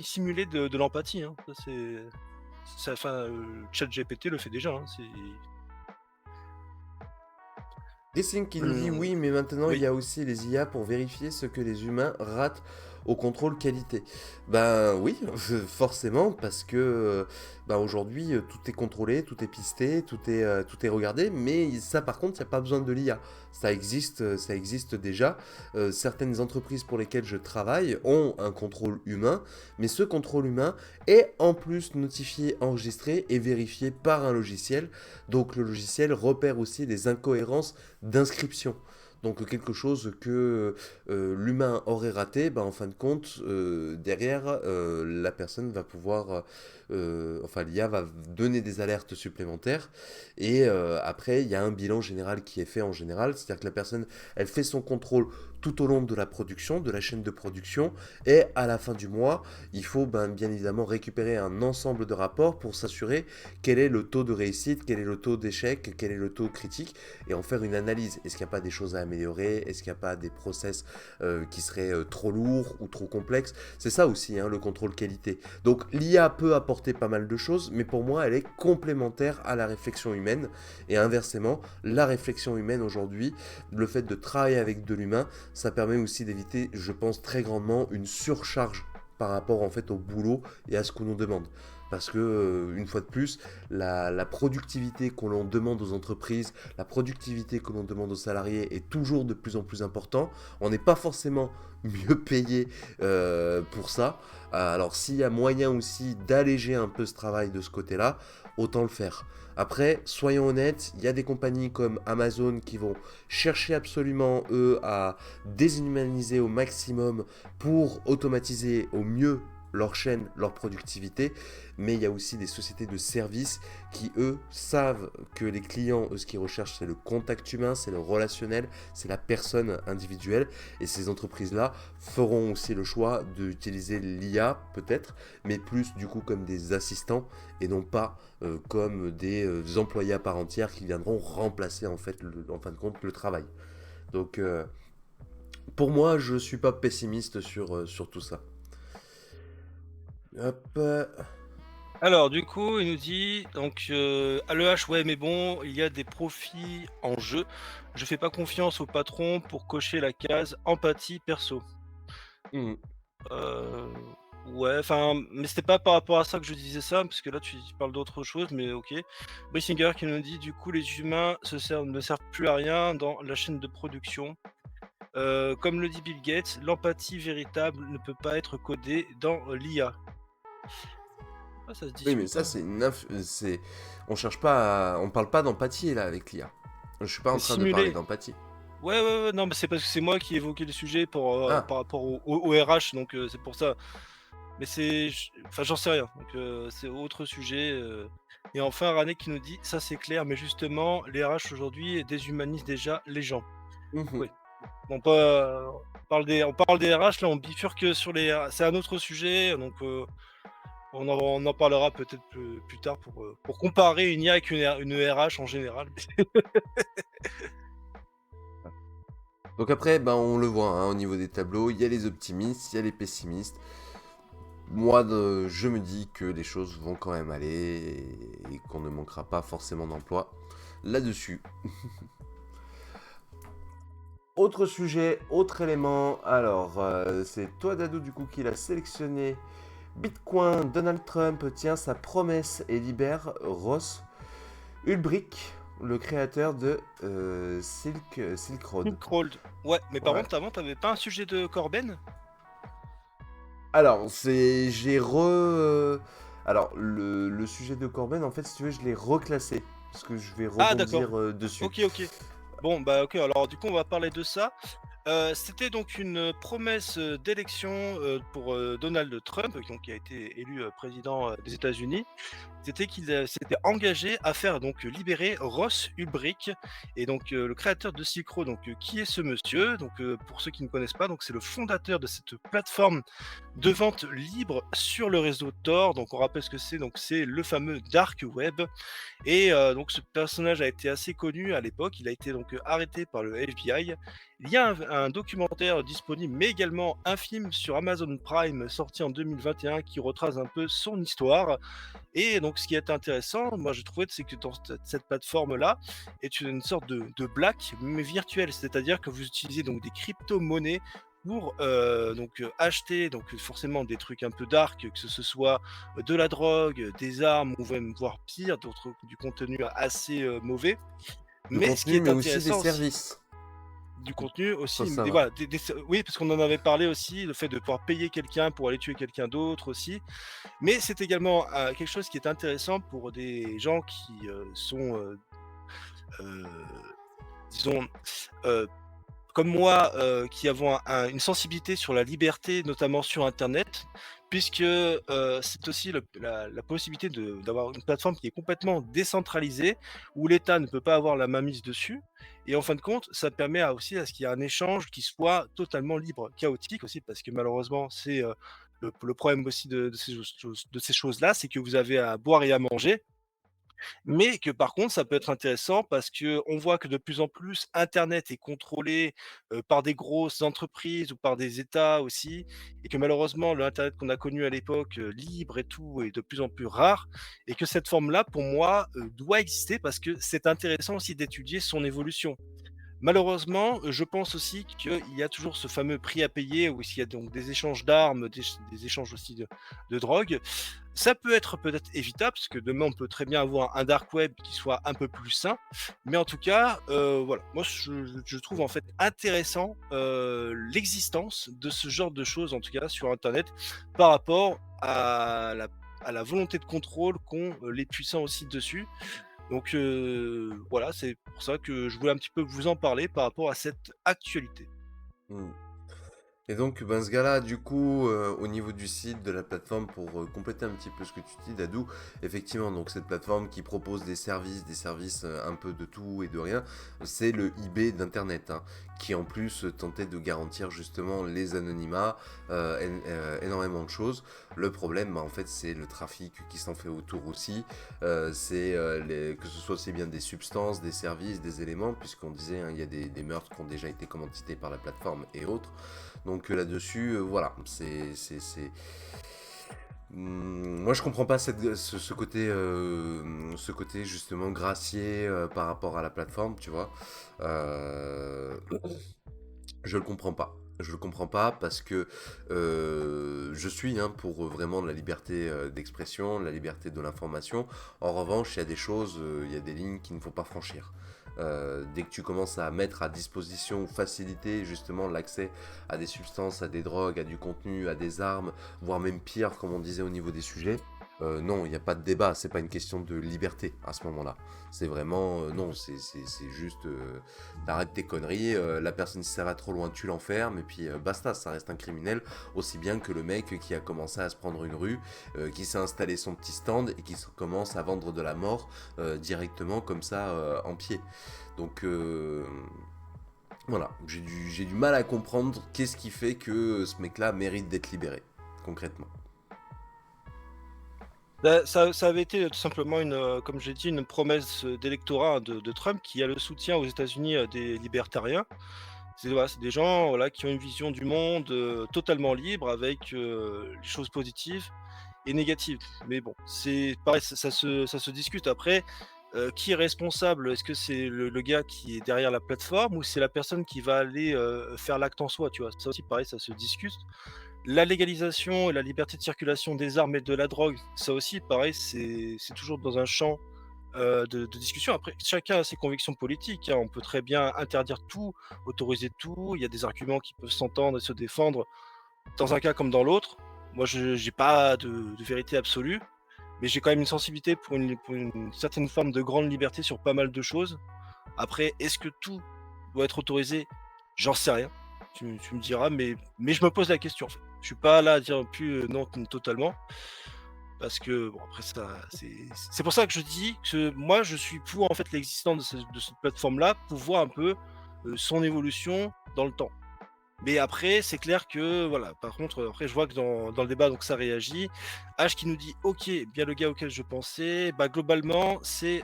simuler de l'empathie, hein. Ça, c'est. Enfin, ChatGPT le fait déjà, hein. Racing qui nous dit Euh, oui, mais maintenant il Oui. y a aussi les IA pour vérifier ce que les humains ratent au contrôle qualité. Ben oui, forcément, parce que ben, aujourd'hui tout est contrôlé, tout est pisté, tout est regardé, mais ça par contre, il n'y a pas besoin de l'IA. Ça existe déjà. Certaines entreprises pour lesquelles je travaille ont un contrôle humain, mais ce contrôle humain est en plus notifié, enregistré et vérifié par un logiciel. Donc le logiciel repère aussi les incohérences d'inscription. Donc quelque chose que l'humain aurait raté, bah, en fin de compte, derrière, la personne va pouvoir, enfin l'IA va donner des alertes supplémentaires. Et après, il y a un bilan général qui est fait en général, c'est-à-dire que la personne, elle fait son contrôle tout au long de la production, de la chaîne de production, et à la fin du mois, il faut ben, bien évidemment récupérer un ensemble de rapports pour s'assurer quel est le taux de réussite, quel est le taux d'échec, quel est le taux critique, et en faire une analyse. Est-ce qu'il n'y a pas des choses à améliorer? Est-ce qu'il n'y a pas des process qui seraient trop lourds ou trop complexes? C'est ça aussi, hein, le contrôle qualité. Donc l'IA peut apporter pas mal de choses, mais pour moi, elle est complémentaire à la réflexion humaine. Et inversement, la réflexion humaine aujourd'hui, le fait de travailler avec de l'humain, ça permet aussi d'éviter, je pense très grandement, une surcharge par rapport en fait au boulot et à ce qu'on nous demande. Parce que, une fois de plus, la productivité qu'on l'on demande aux entreprises, la productivité que l'on demande aux salariés est toujours de plus en plus important. On n'est pas forcément mieux payé pour ça. Alors s'il y a moyen aussi d'alléger un peu ce travail de ce côté-là, autant le faire. Après, soyons honnêtes, il y a des compagnies comme Amazon qui vont chercher absolument, eux, à déshumaniser au maximum pour automatiser au mieux leur chaîne, leur productivité, mais il y a aussi des sociétés de services qui, eux, savent que les clients, eux, ce qu'ils recherchent, c'est le contact humain, c'est le relationnel, c'est la personne individuelle, et ces entreprises-là feront aussi le choix d'utiliser l'IA, peut-être, mais plus, du coup, comme des assistants, et non pas comme des employés à part entière qui viendront remplacer, en fait, en fin de compte, le travail. Donc, pour moi, je suis pas pessimiste sur tout ça. Hop. Alors, du coup, il nous dit donc à l'EH, ouais, mais bon, il y a des profits en jeu. Je fais pas confiance au patron pour cocher la case empathie perso. Mhm. Euh, ouais, enfin, mais c'était pas par rapport à ça que je disais ça, parce que là, tu parles d'autre chose, mais ok. Brissinger qui nous dit du coup, les humains ne servent plus à rien dans la chaîne de production. Comme le dit Bill Gates, l'empathie véritable ne peut pas être codée dans l'IA. Ah, ça se Oui, mais discute, ça, hein. c'est. On cherche pas on parle pas d'empathie là avec l'IA. Je suis pas en Mais train de parler simuler. d'empathie. Ouais, ouais, ouais, non, mais c'est parce que c'est moi qui ai évoqué le sujet Ah, par rapport au RH, donc c'est pour ça. Mais enfin, j'en sais rien, donc c'est autre sujet. Et enfin, Ranek qui nous dit, ça c'est clair, mais justement, les RH aujourd'hui déshumanisent déjà les gens. mhm. Oui. Bon, pas, on parle des RH, là, on bifurque sur les. C'est un autre sujet, donc on en parlera peut-être plus tard pour comparer une IA avec une RH en général. Donc après, ben, on le voit hein, au niveau des tableaux, il y a les optimistes, il y a les pessimistes. Moi, je me dis que les choses vont quand même aller et qu'on ne manquera pas forcément d'emploi là-dessus. Autre sujet, autre élément. Alors, c'est toi, Dadou, du coup, qui l'a sélectionné. Bitcoin, Donald Trump tient sa promesse et libère Ross Ulbricht, le créateur de Silk Road. Rolled. Ouais, mais par Ouais. contre, avant, t'avais pas un sujet de Corben? Alors, c'est. J'ai re. Alors, le sujet de Corben, en fait, si tu veux, je l'ai reclassé. Parce que je vais Ah, d'accord. rebondir dessus. Ok, ok. Bon, bah, ok, alors du coup, on va parler de ça. C'était donc une promesse d'élection pour Donald Trump, donc, qui a été élu président des États-Unis. C'était qu'il s'était engagé à faire donc libérer Ross Ulbricht et donc le créateur de Silk Road. Donc qui est ce monsieur? Donc pour ceux qui ne connaissent pas, donc c'est le fondateur de cette plateforme de vente libre sur le réseau Tor. Donc on rappelle ce que c'est. Donc c'est le fameux dark web. Et donc ce personnage a été assez connu à l'époque. Il a été donc arrêté par le FBI. Il y a un documentaire disponible, mais également un film sur Amazon Prime sorti en 2021 qui retrace un peu son histoire. Et donc, ce qui est intéressant, moi, je trouvais, c'est que dans cette plateforme-là est une sorte de black, mais virtuelle. C'est-à-dire que vous utilisez donc des crypto-monnaies pour acheter donc forcément des trucs un peu dark, que ce soit de la drogue, des armes ou même voire pire, du contenu assez mauvais. De Mais ce qui contenu, est mais aussi des intéressant aussi, services. du contenu Ça, aussi, ça va. voilà, oui, parce qu'on en avait parlé aussi, le fait de pouvoir payer quelqu'un pour aller tuer quelqu'un d'autre aussi. Mais c'est également quelque chose qui est intéressant pour des gens qui sont, euh, disons, euh, comme moi, qui avons une sensibilité sur la liberté, notamment sur Internet, puisque c'est aussi la possibilité d'avoir une plateforme qui est complètement décentralisée, où l'État ne peut pas avoir la mainmise dessus. Et en fin de compte, ça permet aussi à ce qu'il y ait un échange qui soit totalement libre, chaotique aussi, parce que malheureusement, c'est le problème aussi de ces choses-là, c'est que vous avez à boire et à manger, mais que par contre, ça peut être intéressant parce que on voit que de plus en plus internet est contrôlé, par des grosses entreprises ou par des États aussi et que malheureusement l'internet qu'on a connu à l'époque, libre et tout, est de plus en plus rare et que cette forme-là, pour moi, doit exister parce que c'est intéressant aussi d'étudier son évolution. Malheureusement, je pense aussi qu'il y a toujours ce fameux prix à payer où il y a donc des échanges d'armes, des échanges aussi de drogue. Ça peut être peut-être évitable, parce que demain on peut très bien avoir un dark web qui soit un peu plus sain. Mais en tout cas, voilà, moi je trouve en fait intéressant l'existence de ce genre de choses, en tout cas sur Internet, par rapport à la volonté de contrôle qu'ont les puissants aussi dessus. Donc voilà, c'est pour ça que je voulais un petit peu vous en parler par rapport à cette actualité. Hmm. Et donc, ben, ce gars-là, du coup, au niveau du site, de la plateforme, pour compléter un petit peu ce que tu dis, Dadou, effectivement, donc cette plateforme qui propose des services un peu de tout et de rien, c'est le eBay d'Internet, hein, qui en plus tentait de garantir justement les anonymats, énormément de choses. Le problème, ben, en fait, c'est le trafic qui s'en fait autour aussi, que ce soit aussi bien des substances, des services, des éléments, puisqu'on disait, hein, il y a des meurtres qui ont déjà été commandités par la plateforme et autres. Donc là-dessus, voilà, moi je comprends pas ce côté justement gracier par rapport à la plateforme, tu vois. Euh, je le comprends pas. Je le comprends pas parce que je suis hein, pour vraiment la liberté d'expression, la liberté de l'information. En revanche, il y a des choses, il y a des lignes qu'il ne faut pas franchir. Dès que tu commences à mettre à disposition ou faciliter justement l'accès à des substances, à des drogues, à du contenu, à des armes, voire même pire, comme on disait au niveau des sujets, non, il n'y a pas de débat, c'est pas une question de liberté à ce moment-là. C'est vraiment, non, c'est juste, t'arrêtes tes conneries, la personne si ça va trop loin, tu l'enfermes, et puis basta, ça reste un criminel, aussi bien que le mec qui a commencé à se prendre une rue, qui s'est installé son petit stand et qui commence à vendre de la mort directement comme ça en pied. Donc voilà, j'ai du mal à comprendre qu'est-ce qui fait que ce mec-là mérite d'être libéré, concrètement. Ça avait été tout simplement comme j'ai dit, une promesse d'électorat de Trump qui a le soutien aux États-Unis des libertariens. C'est des gens, voilà, qui ont une vision du monde, totalement libre avec, les choses positives et négatives. Mais bon, c'est pareil, ça se discute après, qui est responsable? Est-ce que c'est le gars qui est derrière la plateforme ou c'est la personne qui va aller, faire l'acte en soi, tu vois? Ça aussi pareil, ça se discute. La légalisation et la liberté de circulation des armes et de la drogue, ça aussi pareil, c'est toujours dans un champ, de discussion. Après, chacun a ses convictions politiques, hein. On peut très bien interdire tout, autoriser tout. Il y a des arguments qui peuvent s'entendre et se défendre dans un cas comme dans l'autre. Moi, je j'ai pas de vérité absolue, mais j'ai quand même une sensibilité pour une certaine forme de grande liberté sur pas mal de choses. Après, est-ce que tout doit être autorisé? J'en sais rien. Tu me diras, mais je me pose la question, en fait. Je suis pas là à dire plus, non totalement, parce que bon après ça, c'est pour ça que je dis que moi je suis pour en fait l'existence de cette plateforme-là, pour voir un peu, son évolution dans le temps. Mais après, c'est clair que voilà, par contre, après je vois que dans le débat donc ça réagit. H qui nous dit: «OK, bien le gars auquel je pensais, bah globalement c'est,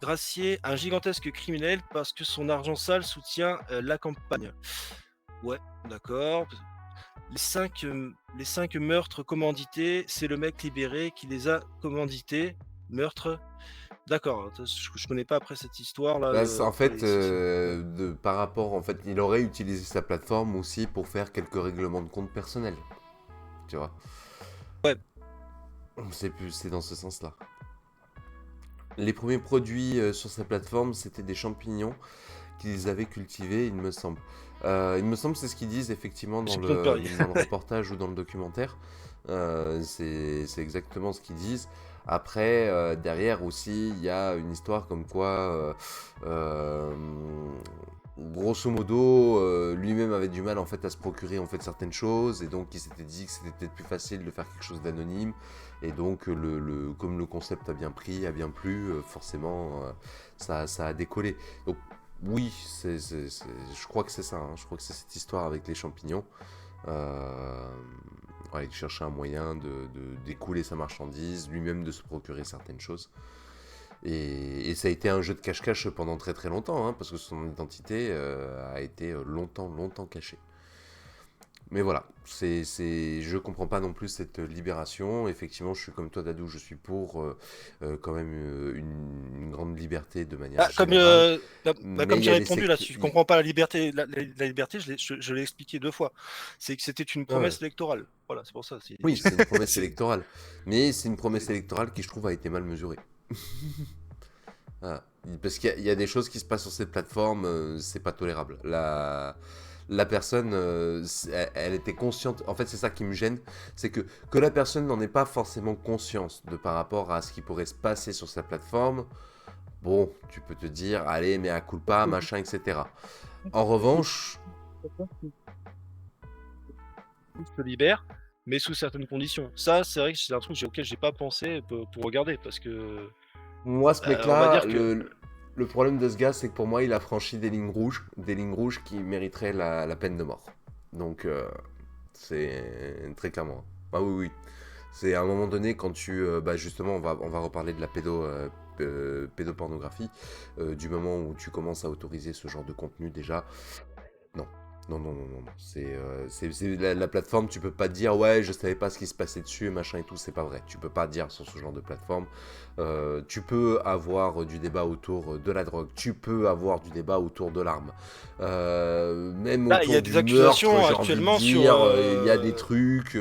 gracier un gigantesque criminel parce que son argent sale soutient, la campagne». Ouais, d'accord. Les cinq meurtres commandités, c'est le mec libéré qui les a commandités. Meurtres, d'accord, je connais pas après cette histoire-là, Bah, en après fait, c'est par rapport, en fait, il aurait utilisé sa plateforme aussi pour faire quelques règlements de compte personnels, tu vois. ouais, C'est dans ce sens-là. Les premiers produits sur sa plateforme, c'était des champignons qu'ils avaient cultivés, il me semble. Il me semble que c'est ce qu'ils disent effectivement c'est plutôt de Paris. dans le reportage ou dans le documentaire. C'est exactement ce qu'ils disent. Après, derrière aussi, il y a une histoire comme quoi, euh, grosso modo, lui-même avait du mal en fait à se procurer en fait certaines choses, et donc il s'était dit que c'était peut-être plus facile de faire quelque chose d'anonyme, et donc comme le concept a bien pris, a bien plu, forcément, ça a décollé. Donc oui, je crois que c'est ça, hein. Je crois que c'est cette histoire avec les champignons. Euh, ouais, il cherchait un moyen d'écouler sa marchandise, lui-même de se procurer certaines choses. Et ça a été un jeu de cache-cache pendant très très longtemps, hein, parce que son identité a été longtemps, longtemps cachée. Mais voilà, je comprends pas non plus cette libération. Effectivement, je suis comme toi, Dadou, je suis pour quand même une grande liberté de manière Ah, générale. comme Mais il y j'ai a des répondu secteurs. là-dessus, je comprends pas la liberté, la liberté, je l'ai expliqué 2 fois. C'est que c'était une Ah ouais. promesse électorale. Voilà, c'est pour ça, Oui, c'est une promesse c'est électorale. Mais c'est une promesse c'est électorale qui, je trouve, a été mal mesurée. Voilà. Parce qu'il y a des choses qui se passent sur cette plateforme, c'est pas tolérable. La personne, elle était consciente. En fait, c'est ça qui me gêne, c'est que la personne n'en ait pas forcément conscience de par rapport à ce qui pourrait se passer sur sa plateforme. Bon, tu peux te dire, allez, mais à culpa, machin, etc. En revanche, se libère, mais sous certaines conditions. Ça, c'est vrai que c'est un truc auquel j'ai pas pensé pour regarder parce que, moi, ce on va mec-là, dire que le problème de ce gars, c'est que pour moi, il a franchi des lignes rouges qui mériteraient la peine de mort. Donc, c'est très clairement. Ah oui, oui. C'est à un moment donné, quand bah justement, on va reparler de la pédopornographie, du moment où tu commences à autoriser ce genre de contenu déjà. Non. Non, non, non, non, non. La plateforme, tu peux pas te dire, ouais, je savais pas ce qui se passait dessus, machin et tout, c'est pas vrai. Tu peux pas dire sur ce genre de plateforme. Tu peux avoir du débat autour de la drogue, tu peux avoir du débat autour de l'arme. Même là, il y autour a du des meurtre, accusations j'ai envie de actuellement sur, dire, il y a des trucs.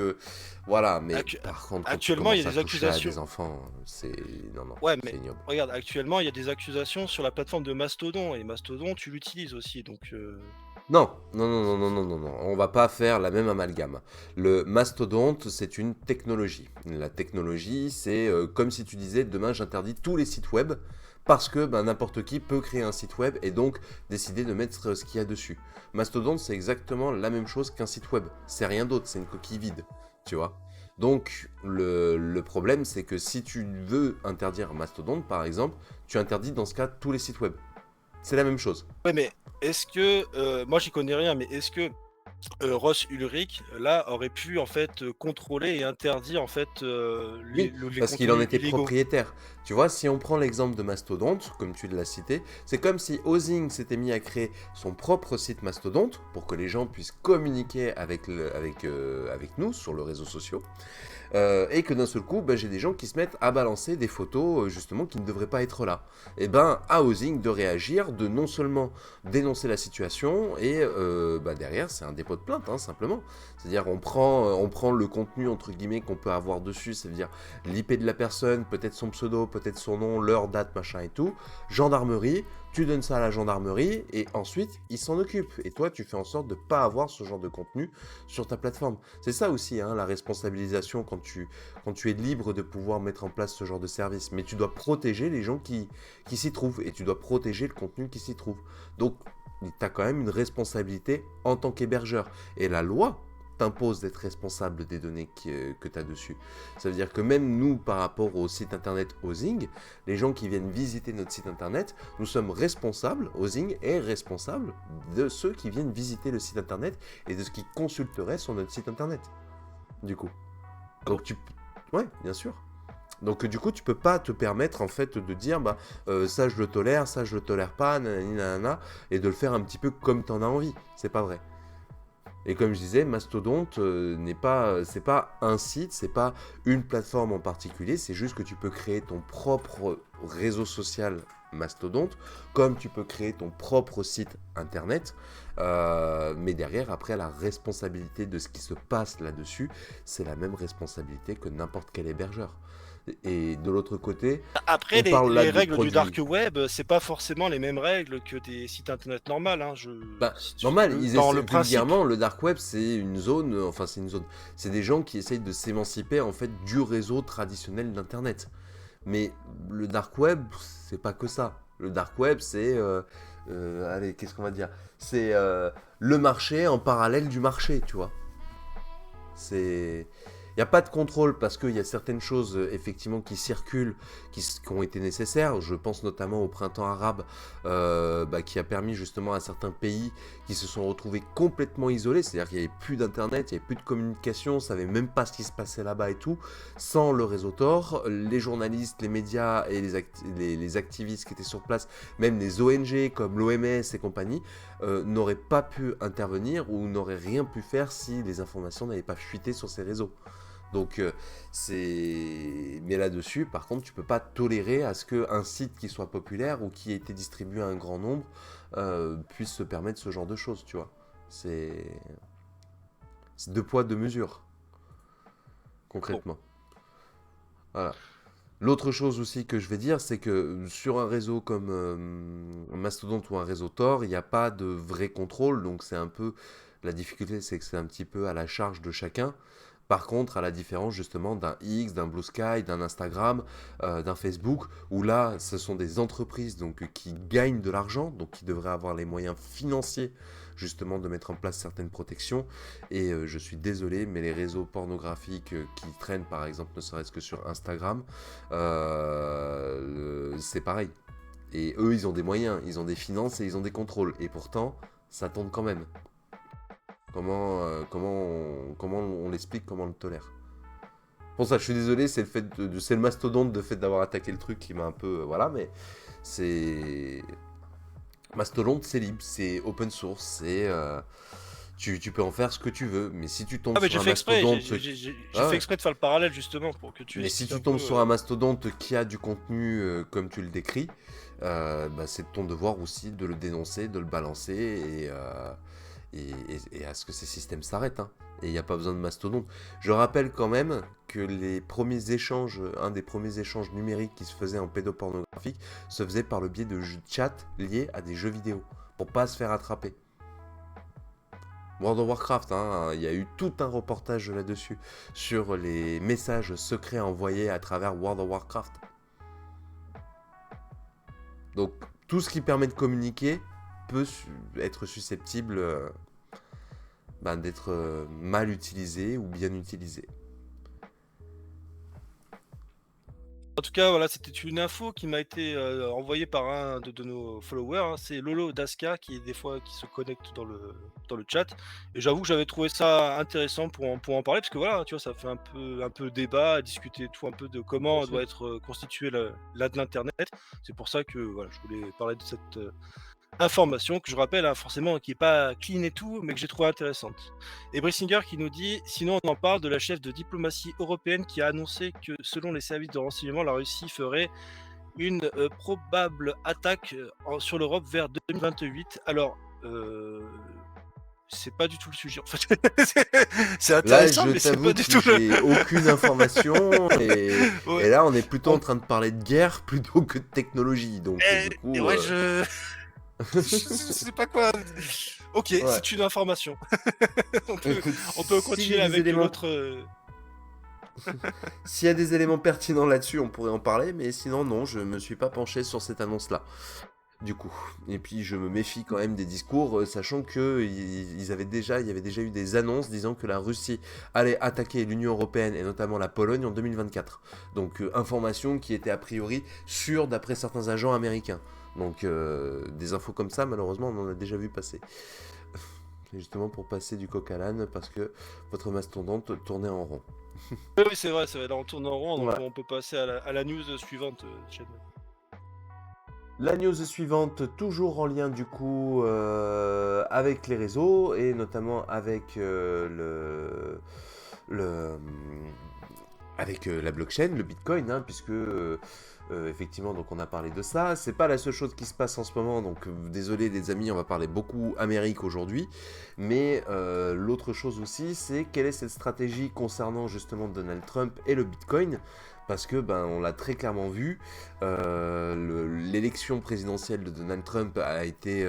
Voilà, mais actu par contre, quand tu actuellement, il y commences a à des toucher à accusations. des enfants, c'est. Non, non, Ouais, c'est mais ignoble. regarde, actuellement, il y a des accusations sur la plateforme de Mastodon et Mastodon, tu l'utilises aussi, donc Non, non, non, non, non, non, non, non, on va pas faire la même amalgame. Le mastodonte, c'est une technologie. La technologie, c'est comme si tu disais, demain j'interdis tous les sites web, parce que ben, n'importe qui peut créer un site web et donc décider de mettre ce qu'il y a dessus. Mastodonte, c'est exactement la même chose qu'un site web. C'est rien d'autre, c'est une coquille vide, tu vois. Donc le problème, c'est que si tu veux interdire Mastodonte, par exemple, tu interdis dans ce cas tous les sites web. C'est la même chose. ouais, mais est-ce que, moi j'y connais rien, mais est-ce que Ross Ulrich, là, aurait pu en fait, contrôler et interdire en fait, Oui, les parce qu'il en contenus était illégaux. propriétaire. Tu vois, si on prend l'exemple de Mastodonte, comme tu l'as cité, c'est comme si Ozing s'était mis à créer son propre site Mastodonte pour que les gens puissent communiquer avec nous sur le réseau social. Et que d'un seul coup, bah, j'ai des gens qui se mettent à balancer des photos justement qui ne devraient pas être là. Et ben à Ozing de réagir, de non seulement dénoncer la situation, et bah, derrière c'est un dépôt de plainte, hein, simplement. C'est-à-dire on prend le contenu entre guillemets qu'on peut avoir dessus, c'est-à-dire l'IP de la personne, peut-être son pseudo, peut-être son nom, l'heure, date, machin et tout, gendarmerie, tu donnes ça à la gendarmerie et ensuite ils s'en occupent. Et toi tu fais en sorte de ne pas avoir ce genre de contenu sur ta plateforme. C'est ça aussi, hein, la responsabilisation quand tu es libre de pouvoir mettre en place ce genre de service. Mais tu dois protéger les gens qui s'y trouvent et tu dois protéger le contenu qui s'y trouve. Donc, tu as quand même une responsabilité en tant qu'hébergeur. Et la loi t'impose d'être responsable des données que tu as dessus. Ça veut dire que même nous, par rapport au site internet Ozing, les gens qui viennent visiter notre site internet, nous sommes responsables, Ozing est responsable de ceux qui viennent visiter le site internet et de ce qu'ils consulteraient sur notre site internet. Du coup. Ah bon? Donc tu... Ouais, bien sûr. Donc du coup, tu peux pas te permettre en fait de dire bah ça je le tolère, ça je le tolère pas, nanani nanana, et de le faire un petit peu comme t'en as envie. C'est pas vrai. Et comme je disais, Mastodonte n'est pas, c'est pas un site, c'est pas une plateforme en particulier, c'est juste que tu peux créer ton propre réseau social Mastodonte, comme tu peux créer ton propre site internet, mais derrière, après, la responsabilité de ce qui se passe là-dessus, c'est la même responsabilité que n'importe quel hébergeur. Et de l'autre côté, Après, on parle là les de règles du dark produits. web, c'est pas forcément les mêmes règles que des sites internet normal, hein. Bah, normal, Dans le principe. vulgairement, le dark web, c'est une zone, enfin, c'est une zone, c'est des gens qui essayent de s'émanciper, en fait, du réseau traditionnel d'Internet. Mais le dark web, c'est pas que ça. Le dark web, c'est, allez, qu'est-ce qu'on va dire? C'est le marché en parallèle du marché, tu vois. C'est... Il n'y a pas de contrôle parce qu'il y a certaines choses effectivement qui circulent, qui ont été nécessaires. Je pense notamment au printemps arabe bah, qui a permis justement à certains pays qui se sont retrouvés complètement isolés. C'est-à-dire qu'il n'y avait plus d'internet, il n'y avait plus de communication, on ne savait même pas ce qui se passait là-bas et tout. Sans le réseau Tor, les journalistes, les médias et les activistes qui étaient sur place, même les ONG comme l'OMS et compagnie, n'auraient pas pu intervenir ou n'auraient rien pu faire si les informations n'avaient pas fuité sur ces réseaux. Donc c'est... Mais là-dessus, par contre, tu peux pas tolérer à ce qu'un site qui soit populaire ou qui ait été distribué à un grand nombre puisse se permettre ce genre de choses, tu vois. C'est... C'est deux poids, deux mesures, Bon. concrètement. Voilà. L'autre chose aussi que je vais dire, c'est que sur un réseau comme Mastodon ou un réseau Tor, il n'y a pas de vrai contrôle, donc c'est un peu... La difficulté, c'est que c'est un petit peu à la charge de chacun. Par contre, à la différence justement d'un X, d'un Blue Sky, d'un Instagram, d'un Facebook, où là, ce sont des entreprises donc, qui gagnent de l'argent, donc qui devraient avoir les moyens financiers justement de mettre en place certaines protections. Et je suis désolé, mais les réseaux pornographiques qui traînent par exemple, ne serait-ce que sur Instagram, c'est pareil. Et eux, ils ont des moyens, ils ont des finances et ils ont des contrôles. Et pourtant, ça tourne quand même. Comment on l'explique, comment on le tolère. Pour ça, je suis désolé, c'est le fait c'est le mastodonte de fait d'avoir attaqué le truc qui m'a un peu voilà, mais c'est Mastodonte, c'est libre, c'est open source, c'est tu peux en faire ce que tu veux, mais si tu tombes Ah mais sur j'ai un fait exprès, mastodonte, j'ai ah fait ouais. exprès de faire le parallèle justement pour que tu Mais si expliques un tu peu. tombes sur un mastodonte qui a du contenu comme tu le décris, bah, c'est de ton devoir aussi de le dénoncer, de le balancer et à ce que ces systèmes s'arrêtent, hein. Et il n'y a pas besoin de mastodonte. Je rappelle quand même que les premiers échanges, un des premiers échanges numériques qui se faisait en pédopornographique, se faisait par le biais de chats liés à des jeux vidéo, pour pas se faire attraper. World of Warcraft, hein, il y a eu tout un reportage là-dessus, sur les messages secrets envoyés à travers World of Warcraft. Donc tout ce qui permet de communiquer peut être susceptible d'être mal utilisé ou bien utilisé. En tout cas, voilà, c'était une info qui m'a été, envoyée par un de nos followers, hein. C'est Lolo Daska qui se connecte dans le chat et j'avoue que j'avais trouvé ça intéressant pour en parler parce que voilà, tu vois, ça fait un peu débat, discuter tout un peu de Bien comment sûr. doit être, constitué le l'internet. C'est pour ça que, voilà, je voulais parler de cette, information que je rappelle, hein, forcément qui est pas clean et tout, mais que j'ai trouvé intéressante. Et Brissinger qui nous dit: «Sinon on en parle de la chef de diplomatie européenne qui a annoncé que selon les services de renseignement, la Russie ferait une, probable attaque, sur l'Europe vers 2028». Alors, c'est pas du tout le sujet en fait. C'est Là, intéressant, je mais c'est pas t'avoue du que tout le j'ai aucune information ouais, et là, on est plutôt en on train de parler de guerre plutôt que de technologie. Donc, du et coup, ouais, je sais pas quoi. OK, ouais. c'est une information. On peut Écoute, on peut s'il y a continuer des avec éléments, l'autre, s'il y a des éléments pertinents là-dessus, on pourrait en parler, mais sinon, non, je me suis pas penché sur cette annonce-là. Du coup. Et puis je me méfie quand même des discours, sachant que il y avait déjà eu des annonces disant que la Russie allait attaquer l'Union Européenne et notamment la Pologne en 2024. Donc information qui était a priori sûre d'après certains agents américains. Donc des infos comme ça, malheureusement, on en a déjà vu passer. Et justement pour passer du coq à l'âne, parce que votre mastodonte tournait en rond. oui, oui, c'est vrai, là on tourne en rond, donc Voilà. on peut passer à la news suivante, Chad. La news suivante, toujours en lien du coup avec les réseaux et notamment avec le avec la blockchain, le Bitcoin, hein, puisque effectivement donc on a parlé de ça. C'est pas la seule chose qui se passe en ce moment, donc désolé les amis, on va parler beaucoup Amérique aujourd'hui. Mais l'autre chose aussi, c'est quelle est cette stratégie concernant justement Donald Trump et le Bitcoin. Parce que, ben, on l'a très clairement vu, l'élection présidentielle de Donald Trump a été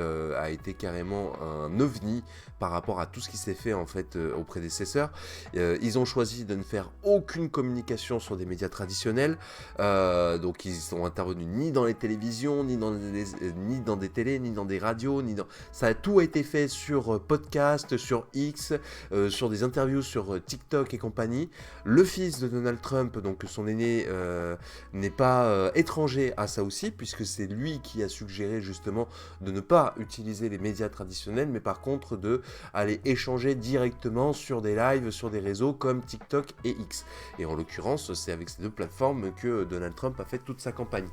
carrément un ovni par rapport à tout ce qui s'est fait en fait aux prédécesseurs. Ils ont choisi de ne faire aucune communication sur des médias traditionnels, donc ils sont intervenus ni dans les télévisions, ni dans des télés, ni dans des radios, ça a tout été fait sur podcast, sur X, sur des interviews sur TikTok et compagnie. Le fils de Donald Trump, donc son aîné, n'est pas étranger à ça aussi, puisque c'est lui qui a suggéré justement de ne pas utiliser les médias traditionnels, mais par contre de aller échanger directement sur des lives, sur des réseaux comme TikTok et X. Et en l'occurrence, c'est avec ces deux plateformes que Donald Trump a fait toute sa campagne.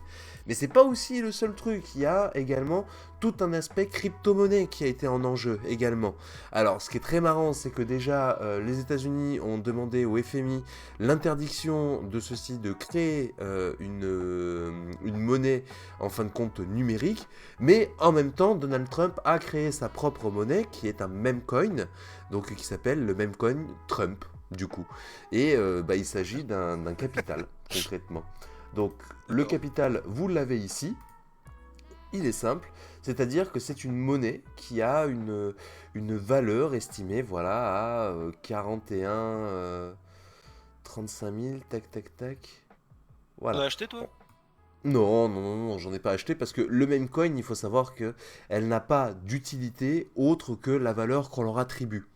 Mais c'est pas aussi le seul truc, il y a également tout un aspect crypto-monnaie qui a été en enjeu également. Alors, ce qui est très marrant, c'est que déjà, les États-Unis ont demandé au FMI l'interdiction de ceci de créer une monnaie en fin de compte numérique, mais en même temps, Donald Trump a créé sa propre monnaie qui est un memecoin, donc qui s'appelle le memecoin Trump, du coup. Et il s'agit d'un capital, concrètement. Donc, le D'accord. capital, vous l'avez ici. Il est simple, c'est-à-dire que c'est une monnaie qui a une valeur estimée voilà, à 41, 35 000, tac tac tac. T'en as Voilà. acheté toi? Non, non, non, non, j'en ai pas acheté parce que le même coin, il faut savoir que elle n'a pas d'utilité autre que la valeur qu'on leur attribue.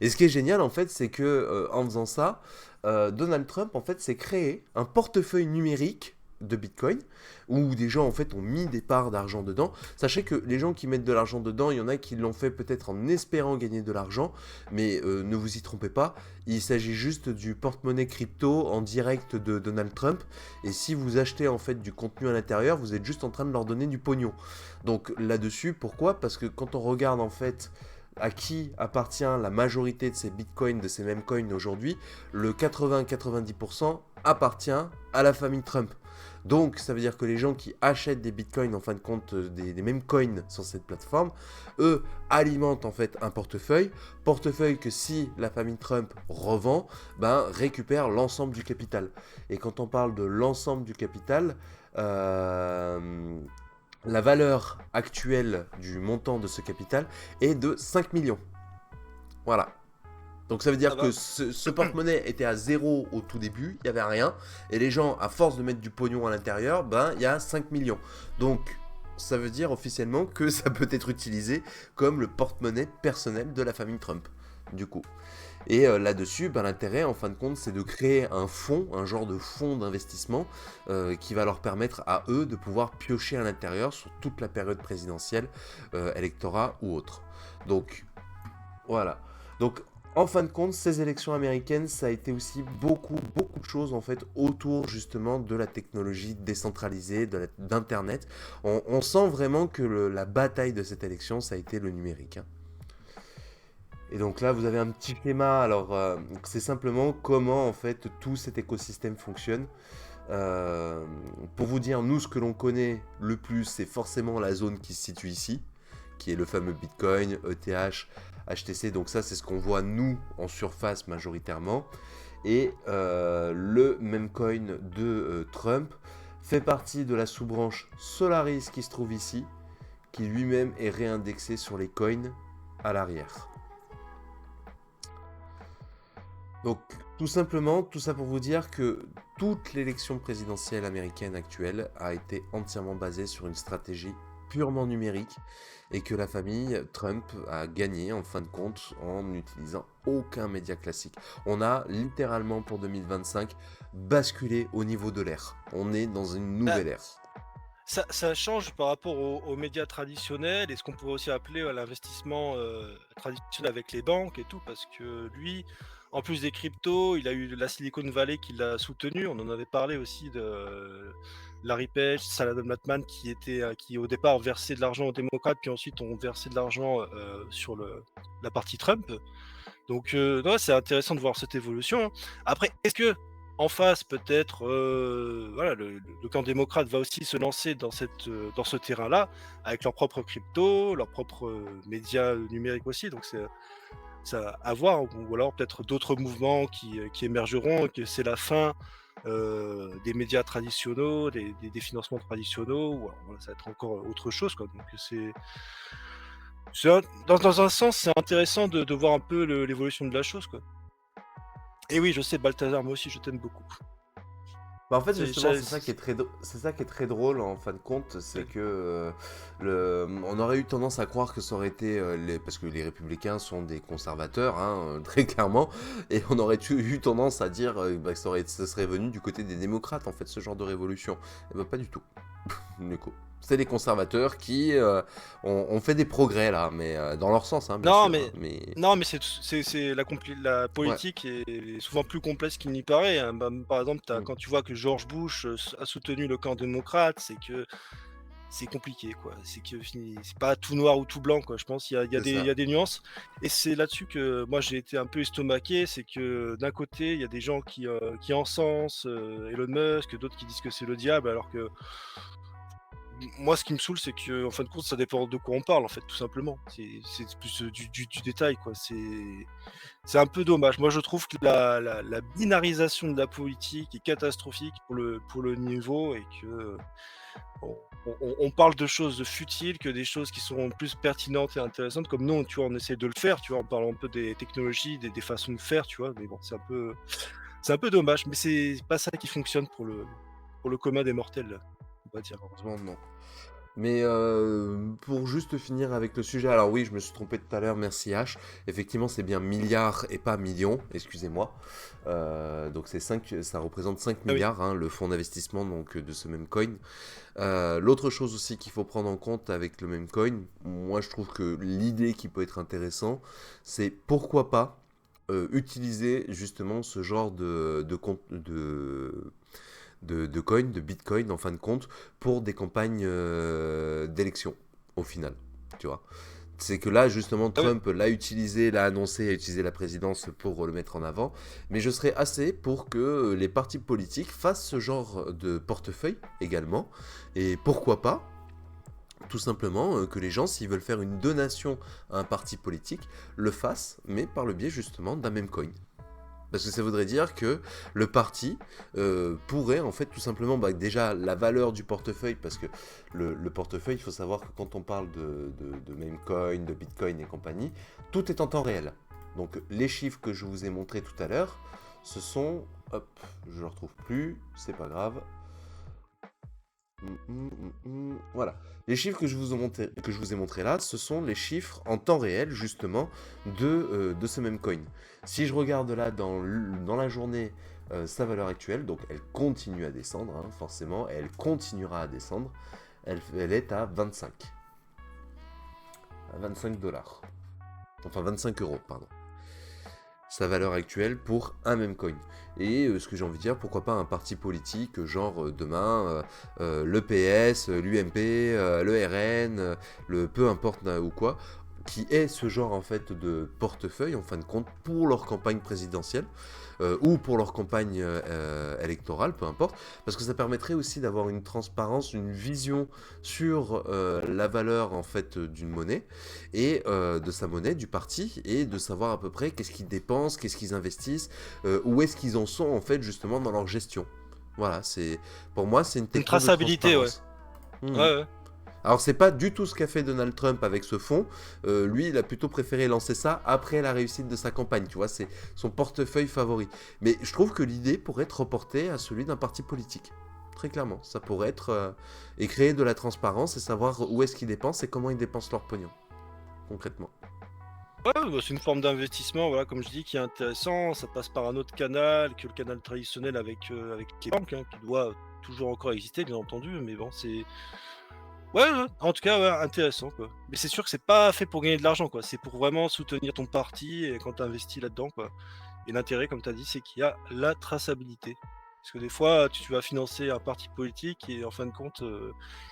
Et ce qui est génial en fait, c'est que en faisant ça, Donald Trump en fait s'est créé un portefeuille numérique de Bitcoin où des gens en fait ont mis des parts d'argent dedans. Sachez que les gens qui mettent de l'argent dedans, il y en a qui l'ont fait peut-être en espérant gagner de l'argent, mais ne vous y trompez pas, il s'agit juste du porte-monnaie crypto en direct de Donald Trump. Et si vous achetez en fait du contenu à l'intérieur, vous êtes juste en train de leur donner du pognon. Donc là-dessus, pourquoi? Parce que quand on regarde en fait à qui appartient la majorité de ces bitcoins, de ces mêmes coins aujourd'hui, le 80-90% appartient à la famille Trump. Donc ça veut dire que les gens qui achètent des bitcoins en fin de compte des mêmes coins sur cette plateforme, eux alimentent en fait un portefeuille que si la famille Trump revend, ben récupère l'ensemble du capital. Et quand on parle de l'ensemble du capital, la valeur actuelle du montant de ce capital est de 5 millions. Voilà. Donc ça veut Ça dire que va. ce porte-monnaie était à zéro au tout début, il n'y avait rien. Et les gens, à force de mettre du pognon à l'intérieur, ben il y a 5 millions. Donc ça veut dire officiellement que ça peut être utilisé comme le porte-monnaie personnel de la famille Trump. Du coup. Et là-dessus, ben, l'intérêt, en fin de compte, c'est de créer un fonds, un genre de fonds d'investissement qui va leur permettre à eux de pouvoir piocher à l'intérieur sur toute la période présidentielle, électorat ou autre. Donc, voilà. Donc, en fin de compte, ces élections américaines, ça a été aussi beaucoup, beaucoup de choses en fait autour justement de la technologie décentralisée, d'Internet. On sent vraiment que la bataille de cette élection, ça a été le numérique, hein. Et donc là, vous avez un petit schéma. Alors, c'est simplement comment en fait tout cet écosystème fonctionne. Euh, pour vous dire, nous, ce que l'on connaît le plus, c'est forcément la zone qui se situe ici, qui est le fameux Bitcoin, ETH, HTC. Donc ça, c'est ce qu'on voit nous en surface majoritairement. Et le même coin de Trump fait partie de la sous-branche Solaris qui se trouve ici, qui lui-même est réindexé sur les coins à l'arrière. Donc, tout simplement, tout ça pour vous dire que toute l'élection présidentielle américaine actuelle a été entièrement basée sur une stratégie purement numérique et que la famille Trump a gagné en fin de compte en n'utilisant aucun média classique. On a littéralement pour 2025 basculé au niveau de l'ère. On est dans une Bah, nouvelle ère. ça change par rapport aux médias traditionnels et ce qu'on pourrait aussi appeler l'investissement traditionnel avec les banques et tout, parce que lui, en plus des cryptos, il a eu la Silicon Valley qui l'a soutenu. On en avait parlé aussi de Larry Page, Saladin Latman, qui au départ versaient de l'argent aux démocrates, puis ensuite ont versé de l'argent sur la partie Trump. Donc, non, c'est intéressant de voir cette évolution, hein. Après, est-ce que en face, peut-être, voilà, le camp démocrate va aussi se lancer dans dans ce terrain-là, avec leurs propres cryptos, leurs propres médias numériques aussi. Donc, c'est à voir. Ou alors peut-être d'autres mouvements qui émergeront, et que c'est la fin des médias traditionnels, des financements traditionnels, ou alors, voilà, ça va être encore autre chose, quoi. Donc, dans un sens, c'est intéressant de voir un peu l'évolution de la chose, quoi. Et oui, je sais, Balthazar, moi aussi, je t'aime beaucoup. Bah en fait C'est, justement ça- c'est ça qui est c'est ça qui est très drôle en fin de compte, c'est c'est- que on aurait eu tendance à croire que ça aurait été parce que les républicains sont des conservateurs, hein, très clairement, et on aurait eu tendance à dire bah, que ça serait venu du côté des démocrates en fait ce genre de révolution. Et bah pas du tout. Du coup, c'est les conservateurs qui ont fait des progrès là, mais dans leur sens, hein, bien Non, sûr, hein, mais mais non, mais la ouais. politique est souvent plus complexe qu'il n'y paraît, hein. Bah, par exemple, Mm. quand tu vois que George Bush a soutenu le camp démocrate, c'est que c'est compliqué, quoi. C'est que c'est pas tout noir ou tout blanc, quoi. Je pense C'est il y ça. a des nuances. Et c'est là-dessus que moi j'ai été un peu estomaqué. C'est que d'un côté, il y a des gens qui encensent Elon Musk, d'autres qui disent que c'est le diable, alors que moi, ce qui me saoule, c'est que en fin de compte, ça dépend de quoi on parle, en fait, tout simplement. C'est plus du détail, quoi. C'est un peu dommage. Moi, je trouve que la binarisation de la politique est catastrophique pour le niveau et que on parle de choses futiles que des choses qui sont plus pertinentes et intéressantes. Comme nous, tu vois, on essaie de le faire, tu vois, on parle un peu des technologies, des façons de faire, tu vois. Mais bon, c'est un peu dommage. Mais c'est pas ça qui fonctionne pour le commun des mortels, là, on va dire. Heureusement non. Mais pour juste finir avec le sujet, alors oui, je me suis trompé tout à l'heure, merci H. Effectivement, c'est bien milliards et pas millions, excusez-moi. Donc c'est 5, ça représente 5 Ah oui. milliards, hein, le fonds d'investissement donc, de ce même coin. L'autre chose aussi qu'il faut prendre en compte avec le même coin, moi je trouve que l'idée qui peut être intéressant, c'est pourquoi pas utiliser justement ce genre de coin, de bitcoin en fin de compte, pour des campagnes d'élection, au final. Tu vois. C'est que là, justement, Ah oui. Trump l'a utilisé, l'a annoncé, a utilisé la présidence pour le mettre en avant. Mais je serais assez pour que les partis politiques fassent ce genre de portefeuille également. Et pourquoi pas, tout simplement, que les gens, s'ils veulent faire une donation à un parti politique, le fassent, mais par le biais justement d'un même coin. Parce que ça voudrait dire que le parti pourrait en fait tout simplement, bah, déjà la valeur du portefeuille, parce que le portefeuille, il faut savoir que quand on parle de Memecoin, de Bitcoin et compagnie, tout est en temps réel. Donc les chiffres que je vous ai montrés tout à l'heure, ce sont, hop, je ne le retrouve plus, c'est pas grave. Voilà. Les chiffres que je vous ai montrés là, ce sont les chiffres en temps réel, justement, de ce même coin. Si je regarde là dans la journée sa valeur actuelle, donc elle continue à descendre, hein, forcément, et elle continuera à descendre, elle est à 25. À 25 dollars. Enfin 25 euros, pardon. Sa valeur actuelle pour un même coin. Et ce que j'ai envie de dire, pourquoi pas un parti politique, genre demain, le PS, l'UMP, le RN, le peu importe ou quoi, qui est ce genre en fait de portefeuille en fin de compte pour leur campagne présidentielle ou pour leur campagne électorale, peu importe, parce que ça permettrait aussi d'avoir une transparence, une vision sur la valeur en fait d'une monnaie et de sa monnaie, du parti, et de savoir à peu près qu'est-ce qu'ils dépensent, qu'est-ce qu'ils investissent, où est-ce qu'ils en sont en fait justement dans leur gestion. Voilà, c'est pour moi c'est une Une techno de traçabilité, ouais. transparence. Mhm. Ouais, ouais. Alors c'est pas du tout ce qu'a fait Donald Trump avec ce fonds. Lui, il a plutôt préféré lancer ça après la réussite de sa campagne. Tu vois, c'est son portefeuille favori. Mais je trouve que l'idée pourrait être reportée à celui d'un parti politique. Très clairement, ça pourrait être et créer de la transparence et savoir où est-ce qu'ils dépensent et comment ils dépensent leur pognon concrètement. Ouais, bah, c'est une forme d'investissement, voilà, comme je dis, qui est intéressant. Ça passe par un autre canal que le canal traditionnel avec les banques, hein, qui doit toujours encore exister, bien entendu. Mais bon, c'est. Ouais, ouais, en tout cas, ouais, intéressant, quoi. Mais c'est sûr que c'est pas fait pour gagner de l'argent, quoi. C'est pour vraiment soutenir ton parti et quand tu investis là-dedans, quoi. Et l'intérêt, comme tu as dit, c'est qu'il y a la traçabilité. Parce que des fois, tu vas financer un parti politique et en fin de compte,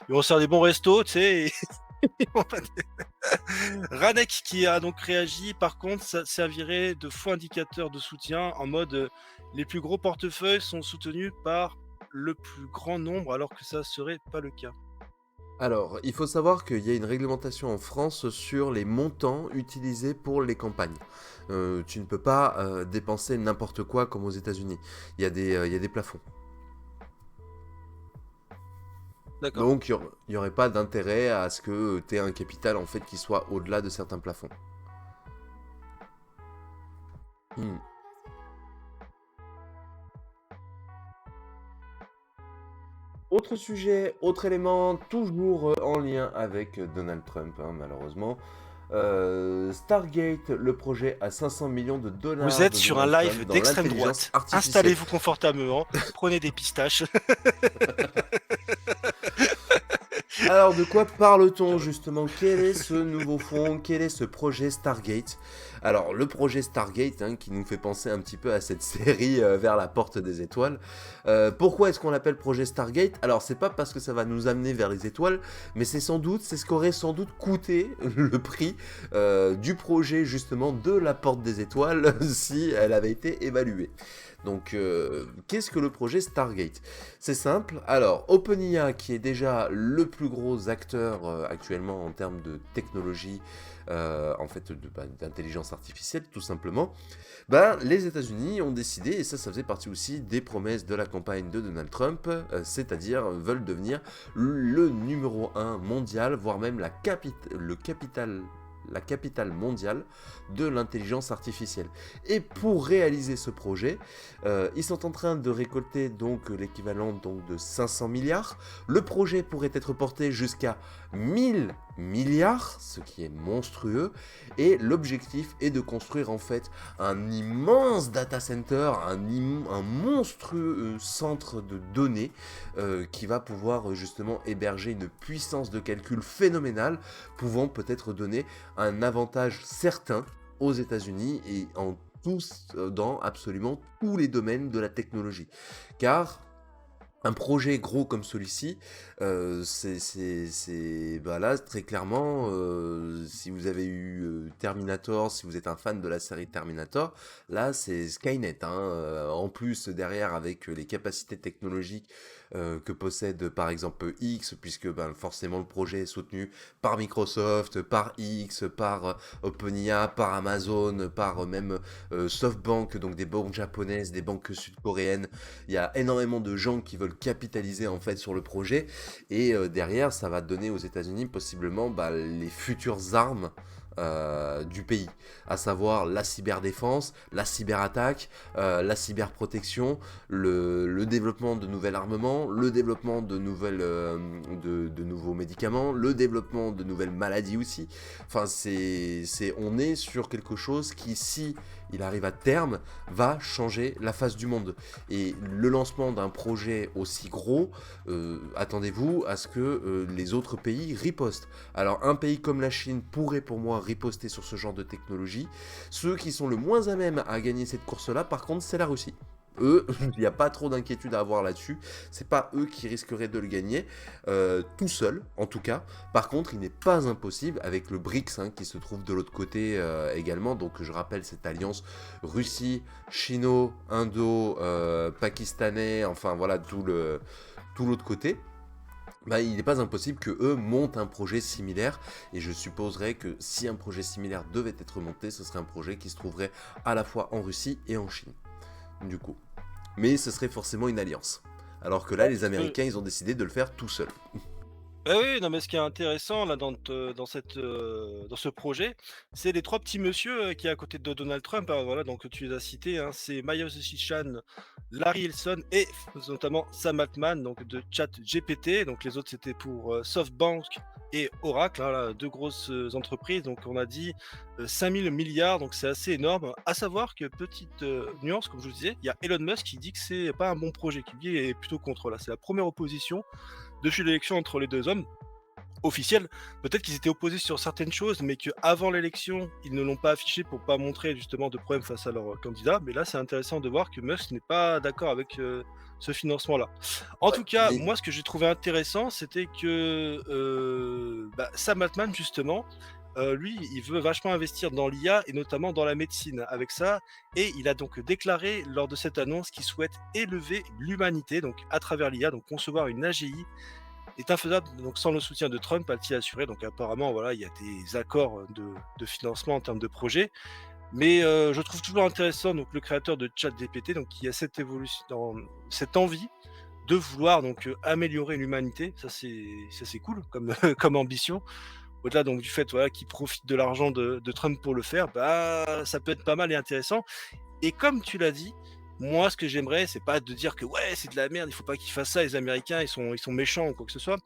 ils vont se faire des bons restos, tu sais. Et en fait, Radek qui a donc réagi, par contre, ça servirait de faux indicateur de soutien en mode les plus gros portefeuilles sont soutenus par le plus grand nombre alors que ça serait pas le cas. Alors, il faut savoir qu'il y a une réglementation en France sur les montants utilisés pour les campagnes. Tu ne peux pas dépenser n'importe quoi comme aux États-Unis. Il y a des plafonds. D'accord. Donc, il n'y aurait pas d'intérêt à ce que tu aies un capital en fait qui soit au-delà de certains plafonds. Hmm. Autre sujet, autre élément, toujours en lien avec Donald Trump, hein, malheureusement. Stargate, le projet à 500 millions de Vous dollars êtes de sur un Donald live Trump dans d'extrême l'intelligence droite. artificielle. Installez-vous confortablement, prenez des pistaches. Alors, de quoi parle-t-on justement? Quel est ce nouveau fonds? Quel est ce projet Stargate? Alors, le projet Stargate, hein, qui nous fait penser un petit peu à cette série vers la porte des étoiles. Pourquoi est-ce qu'on l'appelle projet Stargate? Alors, c'est pas parce que ça va nous amener vers les étoiles, mais c'est ce qu'aurait sans doute coûté le prix du projet justement de la porte des étoiles si elle avait été évaluée. Donc, qu'est-ce que le projet Stargate? C'est simple. Alors, OpenIA, qui est déjà le plus gros acteur actuellement en termes de technologie, en fait, d'intelligence artificielle, tout simplement, ben, les États-Unis ont décidé, et ça faisait partie aussi des promesses de la campagne de Donald Trump, c'est-à-dire veulent devenir le numéro 1 mondial, voire même la capitale mondiale de l'intelligence artificielle. Et pour réaliser ce projet, ils sont en train de récolter donc l'équivalent donc de 500 milliards. Le projet pourrait être porté jusqu'à 1000 milliards, ce qui est monstrueux. Et l'objectif est de construire en fait un immense data center, un monstrueux centre de données qui va pouvoir justement héberger une puissance de calcul phénoménale, pouvant peut-être donner un avantage certain aux États-Unis et dans absolument tous les domaines de la technologie. Car un projet gros comme celui-ci, bah là, très clairement, si vous avez eu Terminator, si vous êtes un fan de la série Terminator, là, c'est Skynet, hein, en plus, derrière, avec les capacités technologiques que possède, par exemple, X, puisque ben, forcément, le projet est soutenu par Microsoft, par X, par OpenIA, par Amazon, par même SoftBank, donc des banques japonaises, des banques sud-coréennes. Il y a énormément de gens qui veulent capitaliser en fait sur le projet et derrière ça va donner aux États-Unis possiblement bah, les futures armes du pays, à savoir la cyberdéfense, la cyberattaque, la cyberprotection, le développement de nouveaux armements, le développement de nouveaux médicaments, le développement de nouvelles maladies aussi. Enfin, on est sur quelque chose qui, si il arrive à terme, va changer la face du monde. Et le lancement d'un projet aussi gros, attendez-vous à ce que les autres pays ripostent. Alors un pays comme la Chine pourrait pour moi riposter sur ce genre de technologie. Ceux qui sont le moins à même à gagner cette course-là, par contre, c'est la Russie. Eux, il n'y a pas trop d'inquiétude à avoir là-dessus. C'est pas eux qui risqueraient de le gagner, tout seul en tout cas. Par contre, il n'est pas impossible avec le BRICS qui se trouve de l'autre côté également. Donc je rappelle cette alliance Russie, Chino, Indo, Pakistanais, enfin voilà tout l'autre côté. Bah, il n'est pas impossible que eux montent un projet similaire, et je supposerais que si un projet similaire devait être monté, ce serait un projet qui se trouverait à la fois en Russie et en Chine, du coup. Mais ce serait forcément une alliance. Alors que là, les Américains, ils ont décidé de le faire tout seuls. Bah oui, non, mais ce qui est intéressant là dans dans ce projet, c'est les trois petits monsieur qui est à côté de Donald Trump. Voilà, donc tu les as cités, hein, c'est Maya Chan, Larry Ellison et notamment Sam Altman, donc de ChatGPT. Donc les autres c'était pour SoftBank et Oracle, hein, là, deux grosses entreprises. Donc on a dit 5000 milliards, donc c'est assez énorme. À savoir que petite nuance, comme je vous disais, il y a Elon Musk qui dit que c'est pas un bon projet, qui lui est plutôt contre. Là, c'est la première opposition depuis l'élection entre les deux hommes officiels. Peut-être qu'ils étaient opposés sur certaines choses, mais qu'avant l'élection, ils ne l'ont pas affiché pour pas montrer justement de problème face à leur candidat. Mais là, c'est intéressant de voir que Musk n'est pas d'accord avec ce financement-là. En Ouais, tout cas, mais moi, ce que j'ai trouvé intéressant, c'était que Sam Altman, justement, lui, il veut vachement investir dans l'IA et notamment dans la médecine avec ça. Et il a donc déclaré lors de cette annonce qu'il souhaite élever l'humanité, donc à travers l'IA, donc concevoir une AGI est infaisable donc sans le soutien de Trump, a-t-il assuré. Donc apparemment, voilà, il y a des accords de financement en termes de projet. Mais je trouve toujours intéressant donc le créateur de ChatGPT, donc qui a cette évolution, cette envie de vouloir donc améliorer l'humanité. Ça c'est cool comme comme ambition. Au-delà donc du fait voilà qu'il profite de l'argent de Trump pour le faire, bah ça peut être pas mal et intéressant. Et comme tu l'as dit, moi, ce que j'aimerais, c'est pas de dire que ouais, c'est de la merde, il faut pas qu'ils fassent ça, les Américains, ils sont méchants ou quoi que ce soit.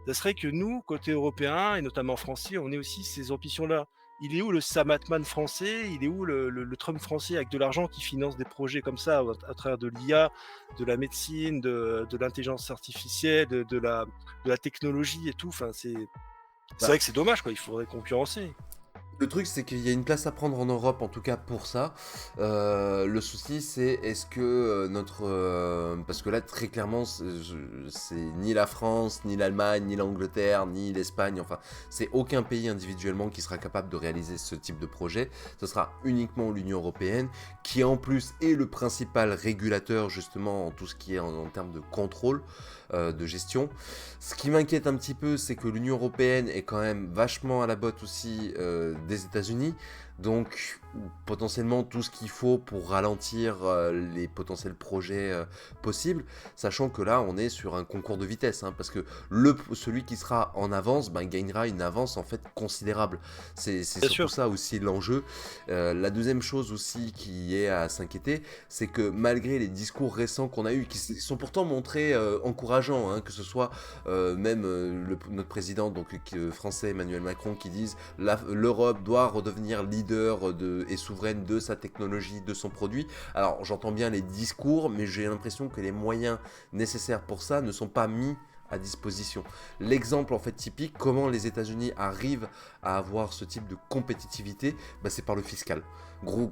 Ça serait que nous, côté européen et notamment français, on ait aussi ces ambitions-là. Il est où le Sam Altman français? Il est où le Trump français avec de l'argent qui finance des projets comme ça à travers de l'IA, de la médecine, de l'intelligence artificielle, de la technologie et tout. Enfin, c'est bah, vrai que c'est dommage, quoi. Il faudrait concurrencer. le truc, c'est qu'il y a une place à prendre en Europe, en tout cas pour ça. Le souci, c'est est-ce que parce que là, très clairement, c'est ni la France, ni l'Allemagne, ni l'Angleterre, ni l'Espagne, enfin, c'est aucun pays individuellement qui sera capable de réaliser ce type de projet. Ce sera uniquement l'Union Européenne, qui en plus est le principal régulateur, justement, en tout ce qui est en termes de contrôle, de gestion. Ce qui m'inquiète un petit peu, c'est que l'Union Européenne est quand même vachement à la botte aussi des États-Unis. Donc potentiellement tout ce qu'il faut pour ralentir les potentiels projets possibles, sachant que là on est sur un concours de vitesse, parce que celui qui sera en avance gagnera une avance en fait considérable. C'est Bien surtout sûr. ça aussi l'enjeu. La deuxième chose aussi qui est à s'inquiéter, c'est que malgré les discours récents qu'on a eus, qui sont pourtant montrés encourageants, que ce soit même notre président donc français Emmanuel Macron qui disent l'Europe doit redevenir leader et souveraine de sa technologie, de son produit. Alors j'entends bien les discours, mais j'ai l'impression que les moyens nécessaires pour ça ne sont pas mis à disposition. L'exemple en fait typique, comment les États-Unis arrivent à avoir ce type de compétitivité, c'est par le fiscal.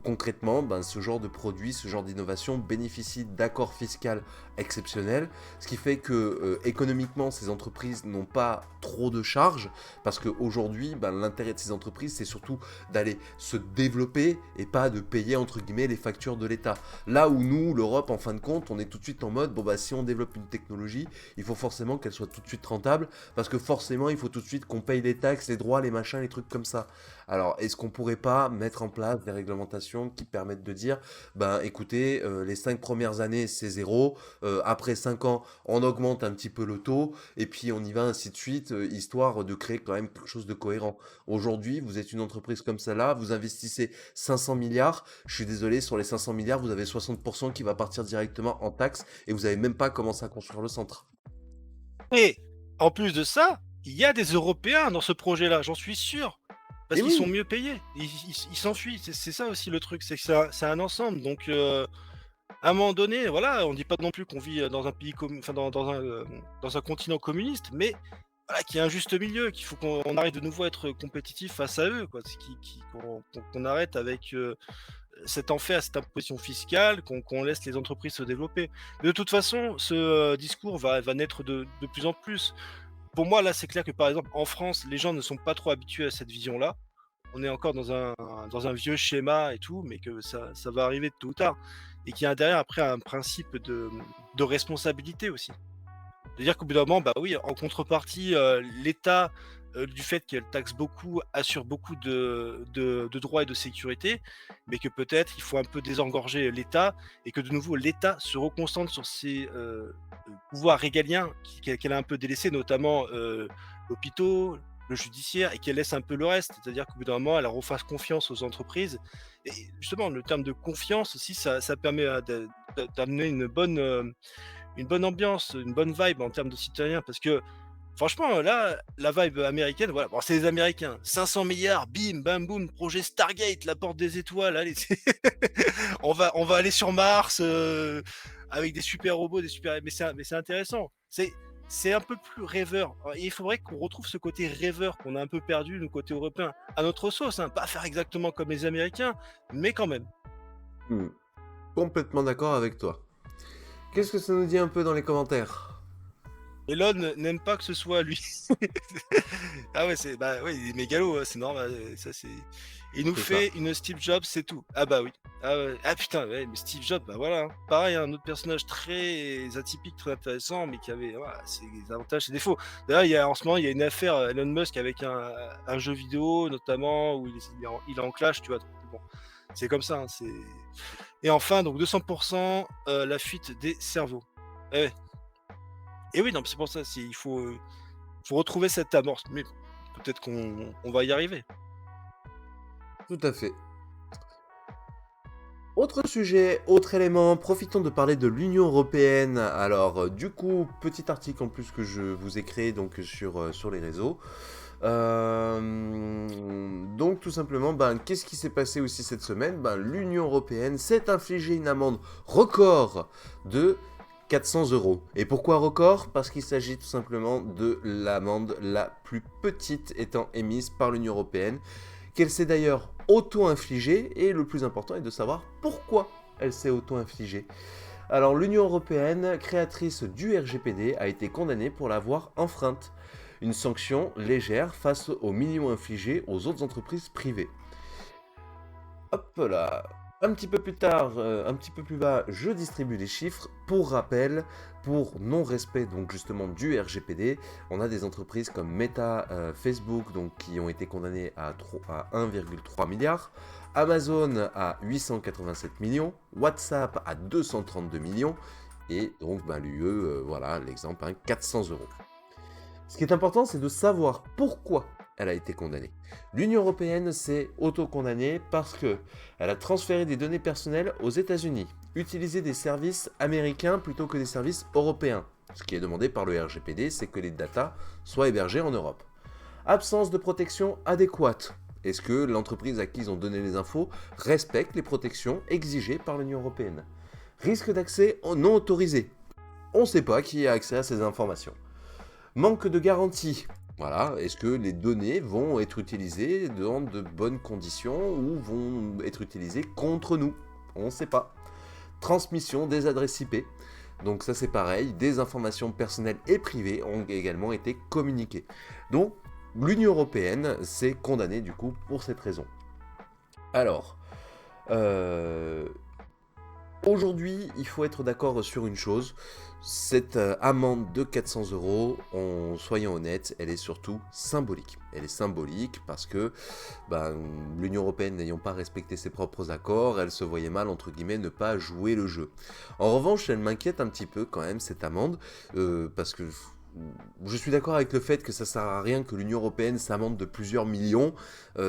Concrètement, ce genre de produit, ce genre d'innovation bénéficie d'accords fiscaux exceptionnels, ce qui fait que économiquement, ces entreprises n'ont pas trop de charges, parce qu'aujourd'hui, l'intérêt de ces entreprises, c'est surtout d'aller se développer et pas de payer entre guillemets les factures de l'État. Là où nous, l'Europe, en fin de compte, on est tout de suite en mode, si on développe une technologie, il faut forcément qu'elle qu'elle soit tout de suite rentable, parce que forcément, il faut tout de suite qu'on paye les taxes, les droits, les machins, les trucs comme ça. Alors, est-ce qu'on pourrait pas mettre en place des réglementations qui permettent de dire, ben écoutez, les 5 premières années, c'est zéro, après 5 ans, on augmente un petit peu le taux, et puis on y va ainsi de suite, histoire de créer quand même quelque chose de cohérent. Aujourd'hui, vous êtes une entreprise comme celle-là, vous investissez 500 milliards, je suis désolé, sur les 500 milliards, vous avez 60% qui va partir directement en taxes, et vous avez même pas commencé à construire le centre. Et en plus de ça, il y a des Européens dans ce projet-là, j'en suis sûr. Parce Et qu'ils sont oui! mieux payés. Ils s'enfuient. C'est ça aussi le truc, c'est que c'est un ensemble. Donc, à un moment donné, voilà, on dit pas non plus qu'on vit dans un pays enfin, dans un continent communiste, mais voilà, qu'il y a un juste milieu, qu'il faut qu'on arrête de nouveau être compétitif face à eux, quoi. Qu'on arrête avec cet enfer, cette imposition fiscale, qu'on laisse les entreprises se développer. Mais de toute façon, ce discours va naître de plus en plus. Pour moi, là, c'est clair que par exemple, en France, les gens ne sont pas trop habitués à cette vision-là. On est encore dans un vieux schéma et tout, mais que ça va arriver tôt ou tard. Et qu'il y a derrière, après, un principe de responsabilité aussi. C'est-à-dire qu'au bout d'un moment, bah oui, en contrepartie, l'État, du fait qu'elle taxe beaucoup, assure beaucoup de droits et de sécurité, mais que peut-être il faut un peu désengorger l'État et que de nouveau l'État se reconcentre sur ses pouvoirs régaliens qu'elle a un peu délaissés, notamment l'hôpitaux, le judiciaire, et qu'elle laisse un peu le reste. C'est-à-dire qu'au bout d'un moment, elle refasse confiance aux entreprises. Et justement, le terme de confiance aussi, ça permet d'amener une bonne ambiance, une bonne vibe en termes de citoyens, parce que franchement, là, la vibe américaine, voilà, bon, c'est les Américains, 500 milliards, bim, bam, boum, projet Stargate, la porte des étoiles, allez, on va aller sur Mars avec des super robots, des super, mais c'est intéressant, c'est un peu plus rêveur. Et il faudrait qu'on retrouve ce côté rêveur qu'on a un peu perdu, le côté européen, à notre sauce, hein, pas faire exactement comme les Américains, mais quand même. Hmm. Complètement d'accord avec toi. Qu'est-ce que ça nous dit un peu dans les commentaires? Elon n'aime pas que ce soit lui. Ah ouais, bah ouais, il est mégalo, c'est normal. Ça c'est. Il nous C'est ça. fait une Steve Jobs, c'est tout. Ah bah oui. Ah, ouais. Ah putain, ouais, mais Steve Jobs, bah voilà, hein. Pareil, un autre personnage très atypique, très intéressant, mais qui avait voilà, ses avantages, ses défauts. D'ailleurs, en ce moment, il y a une affaire Elon Musk avec un jeu vidéo, notamment, où il est en clash, tu vois. Donc, bon, c'est comme ça. Et enfin, donc 200% la fuite des cerveaux. Eh ouais. Et oui, non, c'est pour ça, faut retrouver cette amorce, mais peut-être qu'on va y arriver. Tout à fait. Autre sujet, autre élément, profitons de parler de l'Union Européenne. Alors, du coup, petit article en plus que je vous ai créé donc sur les réseaux. Donc, tout simplement, ben, qu'est-ce qui s'est passé aussi cette semaine? Ben, l'Union Européenne s'est infligée une amende record de 400 euros. Et pourquoi record? Parce qu'il s'agit tout simplement de l'amende la plus petite étant émise par l'Union Européenne, qu'elle s'est d'ailleurs auto-infligée, et le plus important est de savoir pourquoi elle s'est auto-infligée. Alors l'Union Européenne, créatrice du RGPD, a été condamnée pour l'avoir enfreinte. Une sanction légère face aux millions infligés aux autres entreprises privées. Hop là. Un petit peu plus tard, un petit peu plus bas, je distribue les chiffres. Pour rappel, pour non-respect donc justement du RGPD, on a des entreprises comme Meta, Facebook donc qui ont été condamnées à 1,3 milliard, Amazon à 887 millions, WhatsApp à 232 millions et donc ben, l'UE, voilà l'exemple, hein, 400 euros. Ce qui est important, c'est de savoir pourquoi elle a été condamnée. L'Union Européenne s'est auto-condamnée parce qu'elle a transféré des données personnelles aux États-Unis, utilisé des services américains plutôt que des services européens. Ce qui est demandé par le RGPD, c'est que les datas soient hébergées en Europe. Absence de protection adéquate. Est-ce que l'entreprise à qui ils ont donné les infos respecte les protections exigées par l'Union Européenne? Risque d'accès non autorisé. On ne sait pas qui a accès à ces informations. Manque de garantie. Voilà, est-ce que les données vont être utilisées dans de bonnes conditions ou vont être utilisées contre nous? On ne sait pas. Transmission des adresses IP. Donc ça c'est pareil, des informations personnelles et privées ont également été communiquées. Donc l'Union Européenne s'est condamnée du coup pour cette raison. Alors, aujourd'hui il faut être d'accord sur une chose, Cette amende de 400 €, soyons honnêtes, elle est surtout symbolique. Elle est symbolique parce que ben, l'Union Européenne n'ayant pas respecté ses propres accords, elle se voyait mal, entre guillemets, ne pas jouer le jeu. En revanche, elle m'inquiète un petit peu quand même, cette amende, parce que je suis d'accord avec le fait que ça sert à rien que l'Union Européenne s'amende de plusieurs millions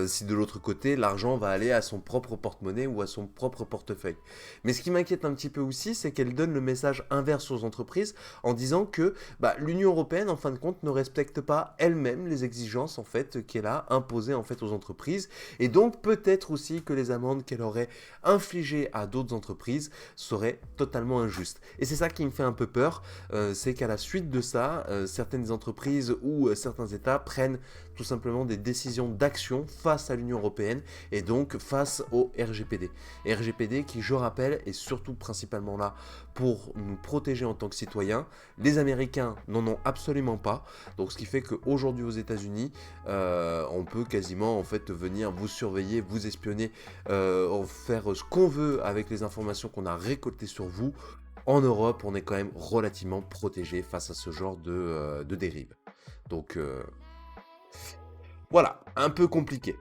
si de l'autre côté l'argent va aller à son propre porte-monnaie ou à son propre portefeuille. Mais ce qui m'inquiète un petit peu aussi, c'est qu'elle donne le message inverse aux entreprises en disant que bah, l'Union Européenne en fin de compte ne respecte pas elle-même les exigences en fait qu'elle a imposées en fait aux entreprises et donc peut-être aussi que les amendes qu'elle aurait infligées à d'autres entreprises seraient totalement injustes. Et c'est ça qui me fait un peu peur, c'est qu'à la suite de ça, certaines entreprises ou certains États prennent tout simplement des décisions d'action face à l'Union Européenne et donc face au RGPD. RGPD qui, je rappelle, est surtout principalement là pour nous protéger en tant que citoyens. Les Américains n'en ont absolument pas. Donc ce qui fait qu'aujourd'hui aux États-Unis, on peut quasiment en fait venir vous surveiller, vous espionner, faire ce qu'on veut avec les informations qu'on a récoltées sur vous. En Europe, on est quand même relativement protégé face à ce genre de dérive. Donc voilà, un peu compliqué.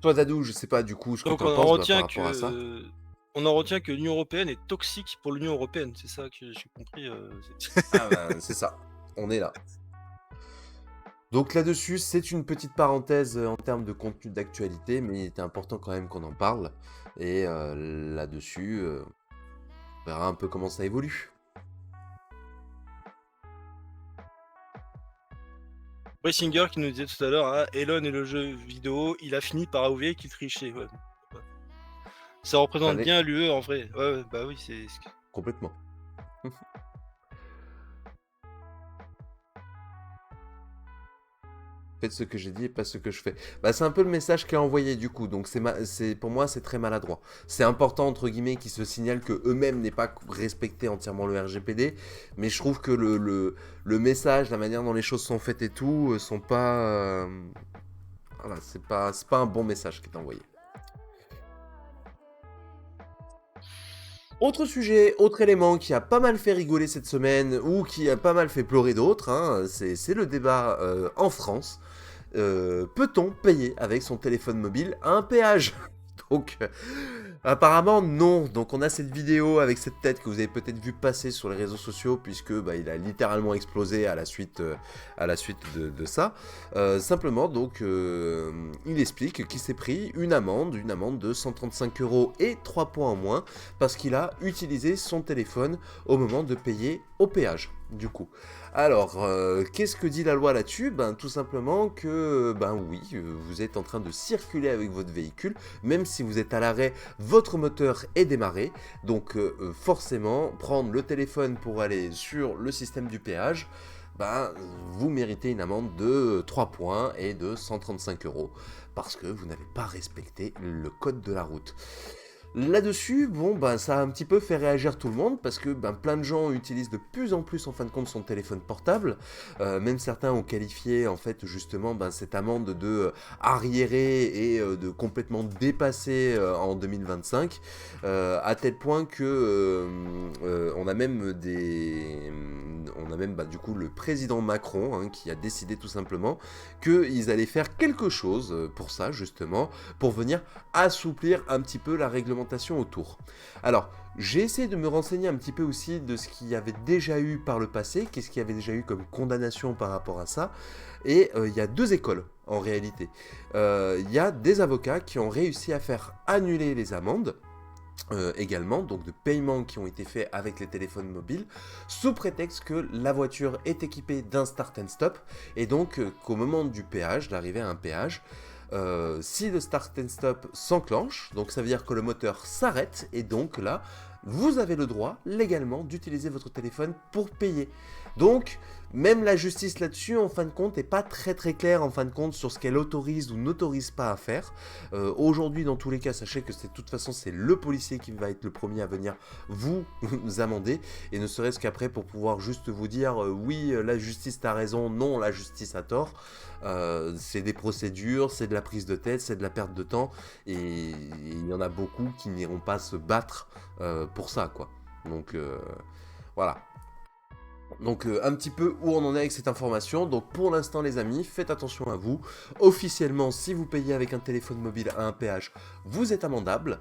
Toi, Dadou, je sais pas du coup ce que Donc tu en penses par rapport à ça. on en retient que l'Union Européenne est toxique pour l'Union Européenne, c'est ça que j'ai compris. Ah ben, c'est ça, on est là. Donc là-dessus, c'est une petite parenthèse en termes de contenu d'actualité, mais il était important quand même qu'on en parle. Et là-dessus, on verra un peu comment ça évolue. Singer qui nous disait tout à l'heure, ah, Elon et le jeu vidéo, il a fini par avouer qu'il trichait. Ouais. Ça représente Allez, bien l'UE en vrai. Ouais, bah oui, c'est. complètement. Faites ce que j'ai dit et pas ce que je fais. Bah, c'est un peu le message qui est envoyé du coup, donc pour moi c'est très maladroit. C'est important entre guillemets qu'ils se signalent que eux-mêmes n'aient pas respecté entièrement le RGPD, mais je trouve que le message, la manière dont les choses sont faites et tout, sont pas... voilà, c'est pas un bon message qui est envoyé. Autre sujet, autre élément qui a pas mal fait rigoler cette semaine ou qui a pas mal fait pleurer d'autres, hein, c'est le débat en France. Peut-on payer avec son téléphone mobile un péage? Donc, apparemment non. Donc on a cette vidéo avec cette tête que vous avez peut-être vu passer sur les réseaux sociaux puisque bah, il a littéralement explosé à la suite de ça. Simplement donc il explique qu'il s'est pris une amende de 135 € et 3 points en moins parce qu'il a utilisé son téléphone au moment de payer au péage du coup. Alors, qu'est-ce que dit la loi là-dessus? Ben, tout simplement que, ben oui, vous êtes en train de circuler avec votre véhicule, même si vous êtes à l'arrêt, votre moteur est démarré, donc forcément, prendre le téléphone pour aller sur le système du péage, ben, vous méritez une amende de 3 points et de 135 €, parce que vous n'avez pas respecté le code de la route. Là-dessus, bon, ben, ça a un petit peu fait réagir tout le monde parce que ben, plein de gens utilisent de plus en plus en fin de compte son téléphone portable. Même certains ont qualifié en fait justement ben, cette amende de arriéré et de complètement dépassée en 2025, à tel point que on a même bah, du coup le président Macron hein, qui a décidé tout simplement qu'ils allaient faire quelque chose pour ça justement, pour venir assouplir un petit peu la réglementation autour. Alors, j'ai essayé de me renseigner un petit peu aussi de ce qu'il y avait déjà eu par le passé, qu'est-ce qu'il y avait déjà eu comme condamnation par rapport à ça, et il y a deux écoles en réalité. Il y a des avocats qui ont réussi à faire annuler les amendes, également, donc de paiements qui ont été faits avec les téléphones mobiles, sous prétexte que la voiture est équipée d'un start and stop, et donc qu'au moment du péage, d'arriver à un péage, si le start and stop s'enclenche, donc ça veut dire que le moteur s'arrête, et donc là, vous avez le droit légalement d'utiliser votre téléphone pour payer. Donc, même la justice là-dessus, en fin de compte, n'est pas très très claire en fin de compte sur ce qu'elle autorise ou n'autorise pas à faire. Aujourd'hui, dans tous les cas, sachez que de toute façon, c'est le policier qui va être le premier à venir vous amender, et ne serait-ce qu'après pour pouvoir juste vous dire oui, la justice a raison, non, la justice a tort. C'est des procédures, c'est de la prise de tête, c'est de la perte de temps, et il y en a beaucoup qui n'iront pas se battre pour ça, quoi. Donc Voilà. Donc un petit peu où on en est avec cette information. Donc pour l'instant les amis, faites attention à vous. Officiellement, si vous payez avec un téléphone mobile à un péage, vous êtes amendable.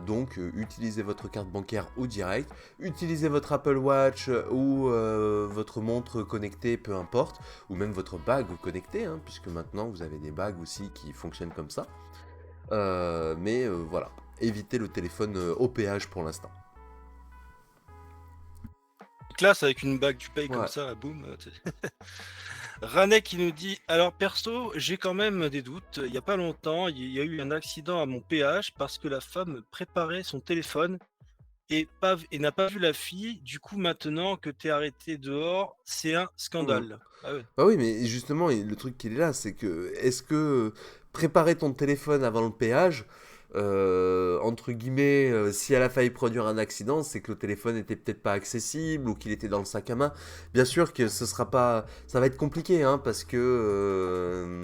Donc utilisez votre carte bancaire ou direct. Utilisez votre Apple Watch ou votre montre connectée, peu importe. Ou même votre bague connectée, hein, puisque maintenant vous avez des bagues aussi qui fonctionnent comme ça. Mais voilà, évitez le téléphone au péage pour l'instant. Classe avec une bague, tu payes Ouais. comme ça, boum. Ranek qui nous dit alors perso, j'ai quand même des doutes. Il y a pas longtemps, il y a eu un accident à mon péage parce que la femme préparait son téléphone et n'a pas vu la fille. Du coup, maintenant que t'es arrêté dehors, c'est un Mhm. scandale. Ah ouais. Bah oui, mais justement, le truc qui est là, c'est que est-ce que préparer ton téléphone avant le péage, entre guillemets, si elle a failli produire un accident, c'est que le téléphone était peut-être pas accessible ou qu'il était dans le sac à main. Bien sûr que ce sera pas, ça va être compliqué, hein, parce que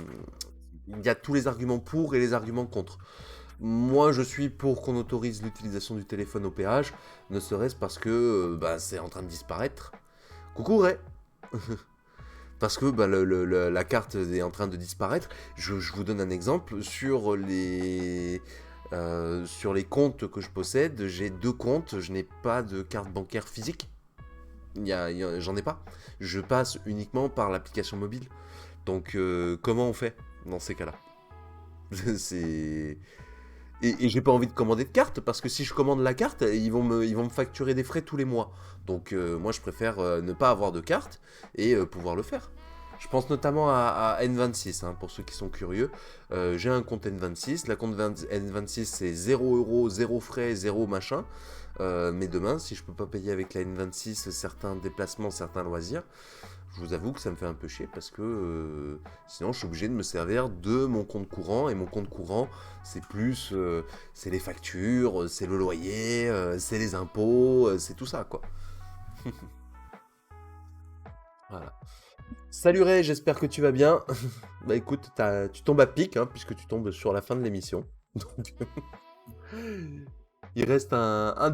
il y a tous les arguments pour et les arguments contre. Moi, je suis pour qu'on autorise l'utilisation du téléphone au péage, ne serait-ce parce que bah, c'est en train de disparaître. Coucou Ray. Parce que bah, la carte est en train de disparaître. Je vous donne un exemple. Sur les comptes que je possède, j'ai 2 comptes. Je n'ai pas de carte bancaire physique. J'en ai pas. Je passe uniquement par l'application mobile. Donc comment on fait dans ces cas-là? C'est... Et j'ai pas envie de commander de carte parce que si je commande la carte, ils vont me facturer des frais tous les mois. Donc moi je préfère ne pas avoir de carte et pouvoir le faire. Je pense notamment à N26, hein, pour ceux qui sont curieux. J'ai un compte N26. La compte N26 c'est 0 €, 0 frais, 0 machin. Mais demain, si je peux pas payer avec la N26 certains déplacements, certains loisirs, je vous avoue que ça me fait un peu chier parce que sinon je suis obligé de me servir de mon compte courant et mon compte courant c'est plus c'est les factures, c'est le loyer, c'est les impôts, c'est tout ça quoi. Voilà. Salut Ray, j'espère que tu vas bien. Bah écoute, tu tombes à pic hein, puisque tu tombes sur la fin de l'émission. Donc il reste un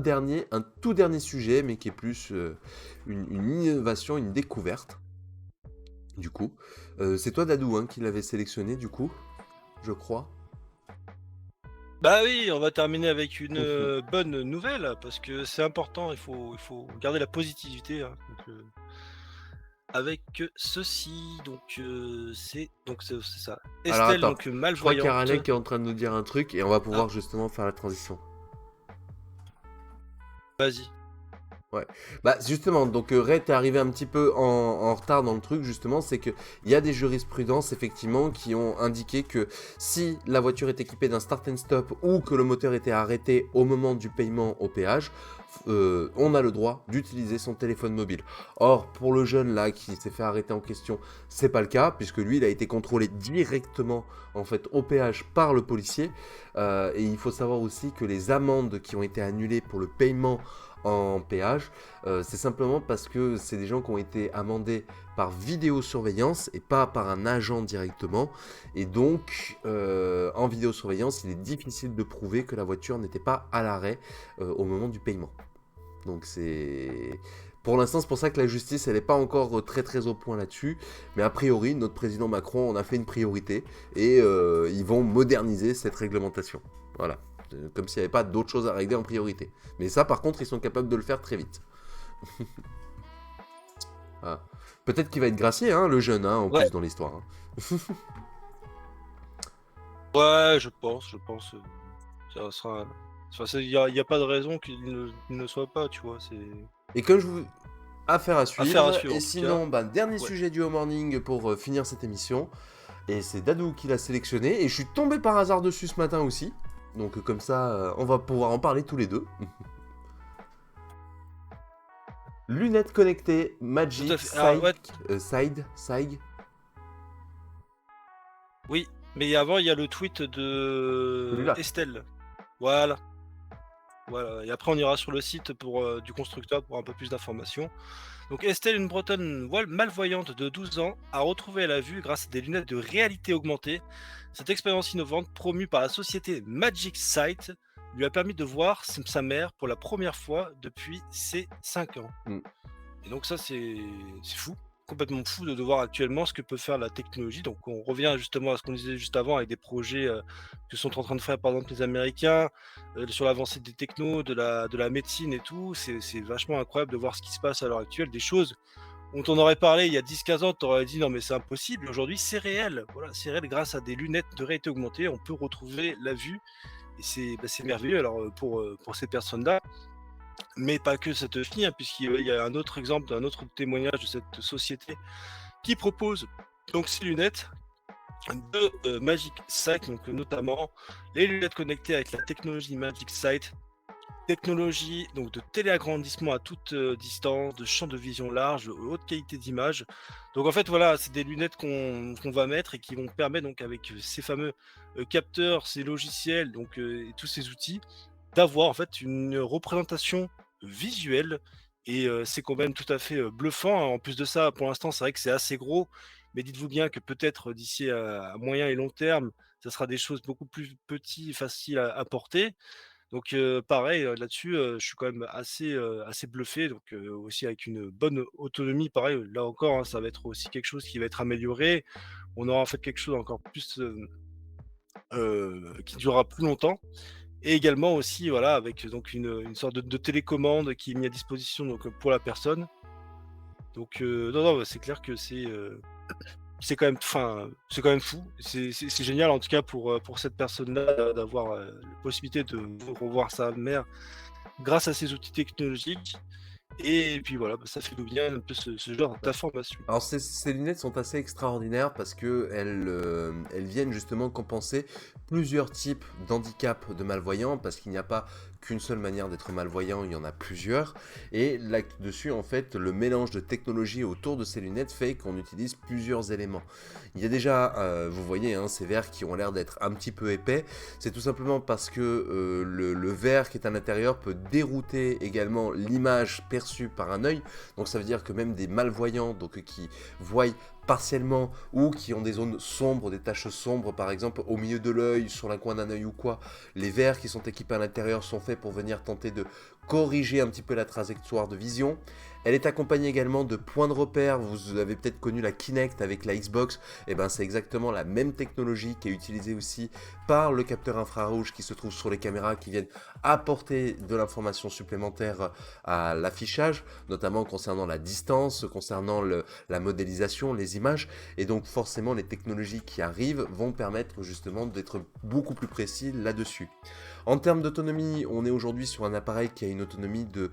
tout dernier sujet mais qui est plus une innovation, une découverte. Du coup, c'est toi Dadou hein, qui l'avait sélectionné du coup, je crois. Bah oui, on va terminer avec une bonne nouvelle parce que c'est important. Il faut garder la positivité. Hein, avec ceci, c'est ça. Alors Estelle, attends, donc je crois qu'il y a malvoyante. Raleigh qui est en train de nous dire un truc et on va Ah, pouvoir justement faire la transition. vas-y. Ouais. Bah justement, donc Ray est arrivé un petit peu en retard dans le truc, justement, c'est que il y a des jurisprudences effectivement qui ont indiqué que si la voiture est équipée d'un start and stop ou que le moteur était arrêté au moment du paiement au péage, on a le droit d'utiliser son téléphone mobile. Or, pour le jeune là qui s'est fait arrêter en question, c'est pas le cas, puisque lui il a été contrôlé directement en fait au péage par le policier. Et il faut savoir aussi que les amendes qui ont été annulées pour le paiement en péage, c'est simplement parce que c'est des gens qui ont été amendés par vidéosurveillance et pas par un agent directement. Et donc, en vidéosurveillance, il est difficile de prouver que la voiture n'était pas à l'arrêt au moment du paiement. Donc c'est... Pour l'instant, c'est pour ça que la justice, elle n'est pas encore très très au point là-dessus. Mais a priori, notre président Macron en a fait une priorité et ils vont moderniser cette réglementation. Voilà. Comme s'il n'y avait pas d'autres choses à régler en priorité. Mais ça, par contre, ils sont capables de le faire très vite. Voilà. Peut-être qu'il va être gracié, hein, le jeune, hein, en Ouais, plus, dans l'histoire. Hein. ouais, je pense. Ça sera. Enfin, il y a pas de raison qu'il ne soit pas, tu vois. C'est Et comme je vous... Affaire à affaire à suivre. suivre Et en tout cas. sinon, bah, dernier Ouais. sujet du Home Morning pour finir cette émission. Et c'est Dadou qui l'a sélectionné. Et je suis tombé par hasard dessus ce matin aussi. Donc comme ça, on va pouvoir en parler tous les deux. Lunettes connectées Tout à Magic fait. Alors, ouais, Side. oui. Mais avant, il y a le tweet de Celui-là. Estelle. Voilà. Voilà. Et après, on ira sur le site du constructeur pour un peu plus d'informations. Donc Estelle, une Bretonne malvoyante de 12 ans, a retrouvé la vue grâce à des lunettes de réalité augmentée. Cette expérience innovante, promue par la société Magic Sight, lui a permis de voir sa mère pour la première fois depuis ses 5 ans. Mmh. Et donc ça, c'est fou, complètement fou de voir actuellement ce que peut faire la technologie. Donc on revient justement à ce qu'on disait juste avant avec des projets, que sont en train de faire par exemple les Américains, sur l'avancée des technos, de la médecine et tout. C'est vachement incroyable de voir ce qui se passe à l'heure actuelle, des choses dont on aurait parlé il y a 10-15 ans, tu aurais dit: «Non mais c'est impossible». Aujourd'hui, c'est réel. Voilà, c'est réel grâce à des lunettes de réalité augmentée, on peut retrouver la vue et c'est merveilleux alors, pour ces personnes-là. Mais pas que cette fille, hein, puisqu'il y a un autre exemple, un autre témoignage de cette société qui propose donc ces lunettes de, Magic Sight, donc notamment les lunettes connectées avec la technologie Magic Sight, technologie donc de téléagrandissement à toute, distance, de champ de vision large, haute qualité d'image. Donc en fait, voilà, c'est des lunettes qu'on va mettre et qui vont permettre donc avec, ces fameux, capteurs, ces logiciels donc, et tous ces outils, d'avoir en fait une représentation visuelle et c'est quand même tout à fait, bluffant, hein. En plus de ça, pour l'instant, c'est vrai que c'est assez gros, mais dites-vous bien que peut-être d'ici à moyen et long terme, ça sera des choses beaucoup plus petits et faciles à porter. Donc pareil, là-dessus, je suis quand même assez bluffé donc aussi avec une bonne autonomie pareil, là encore, hein, ça va être aussi quelque chose qui va être amélioré. On aura en fait quelque chose encore plus, qui durera plus longtemps et également aussi voilà avec donc une sorte de télécommande qui est mis à disposition donc pour la personne. Donc non, non, bah, c'est clair que c'est quand même enfin, c'est quand même fou. C'est génial en tout cas pour cette personne-là d'avoir, la possibilité de revoir sa mère grâce à ces outils technologiques et puis voilà, bah, ça fait du bien un peu ce genre d'informations. Alors ces lunettes sont assez extraordinaires parce qu'elles elles viennent justement compenser plusieurs types d'handicap de malvoyants parce qu'il n'y a pas qu'une seule manière d'être malvoyant, il y en a plusieurs. Et là-dessus, en fait, le mélange de technologie autour de ces lunettes fait qu'on utilise plusieurs éléments. Il y a déjà, vous voyez, hein, ces verres qui ont l'air d'être un petit peu épais. C'est tout simplement parce que le verre qui est à l'intérieur peut dérouter également l'image perçue par un œil. Donc ça veut dire que même des malvoyants, donc qui voient partiellement ou qui ont des zones sombres, des taches sombres par exemple au milieu de l'œil, sur la coin d'un œil ou quoi, les verres qui sont équipés à l'intérieur sont faits pour venir tenter de corriger un petit peu la trajectoire de vision. Elle est accompagnée également de points de repère. Vous avez peut-être connu la Kinect avec la Xbox. Et ben c'est exactement la même technologie qui est utilisée aussi par le capteur infrarouge qui se trouve sur les caméras qui viennent apporter de l'information supplémentaire à l'affichage, notamment concernant la distance, concernant la modélisation, les images. Et donc forcément les technologies qui arrivent vont permettre justement d'être beaucoup plus précis là-dessus. En termes d'autonomie, on est aujourd'hui sur un appareil qui a une autonomie de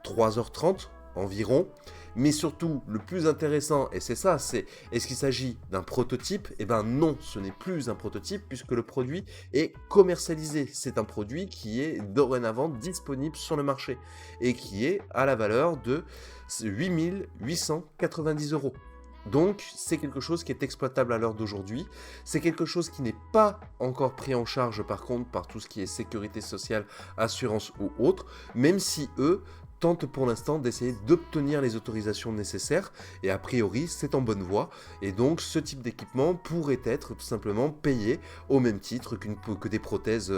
3h30 environ. Mais surtout, le plus intéressant, et c'est ça, c'est est-ce qu'il s'agit d'un prototype? Eh ben non, ce n'est plus un prototype puisque le produit est commercialisé. C'est un produit qui est dorénavant disponible sur le marché et qui est à la valeur de 8 890 €. Donc c'est quelque chose qui est exploitable à l'heure d'aujourd'hui, c'est quelque chose qui n'est pas encore pris en charge par contre par tout ce qui est sécurité sociale, assurance ou autre, même si eux tentent pour l'instant d'essayer d'obtenir les autorisations nécessaires et a priori c'est en bonne voie et donc ce type d'équipement pourrait être tout simplement payé au même titre que des prothèses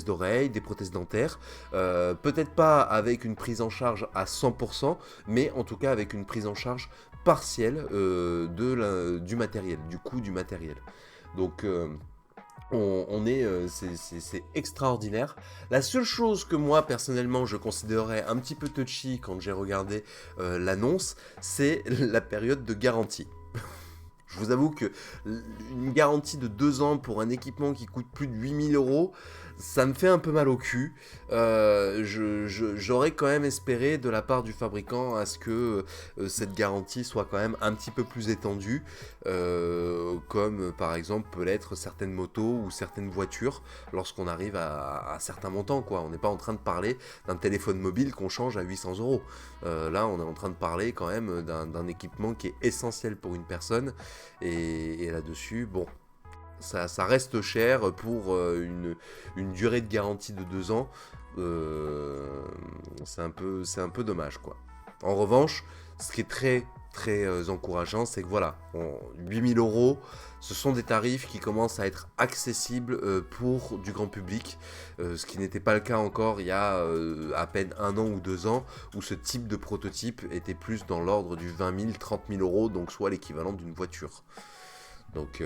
d'oreilles, des prothèses dentaires, peut-être pas avec une prise en charge à 100%, mais en tout cas avec une prise en charge partielle du matériel, du coût du matériel. Donc c'est extraordinaire. La seule chose que moi personnellement je considérais un petit peu touchy quand j'ai regardé l'annonce, c'est la période de garantie. Je vous avoue que une garantie de 2 ans pour un équipement qui coûte plus de 8 000 €, ça me fait un peu mal au cul. J'aurais quand même espéré de la part du fabricant à ce que cette garantie soit quand même un petit peu plus étendue, comme par exemple peut l'être certaines motos ou certaines voitures lorsqu'on arrive à certains montants, quoi. On n'est pas en train de parler d'un téléphone mobile qu'on change à 800 €. Là, on est en train de parler quand même d'un équipement qui est essentiel pour une personne. Et là-dessus, bon, ça reste cher pour une durée de garantie de 2 ans. C'est un peu dommage, quoi. En revanche, Ce qui est très très encourageant, c'est que voilà, 8000 euros, ce sont des tarifs qui commencent à être accessibles pour du grand public, ce qui n'était pas le cas encore il y a à peine 1 an ou 2 ans, où ce type de prototype était plus dans l'ordre du 20 000, 30 000 euros, donc soit l'équivalent d'une voiture. Donc,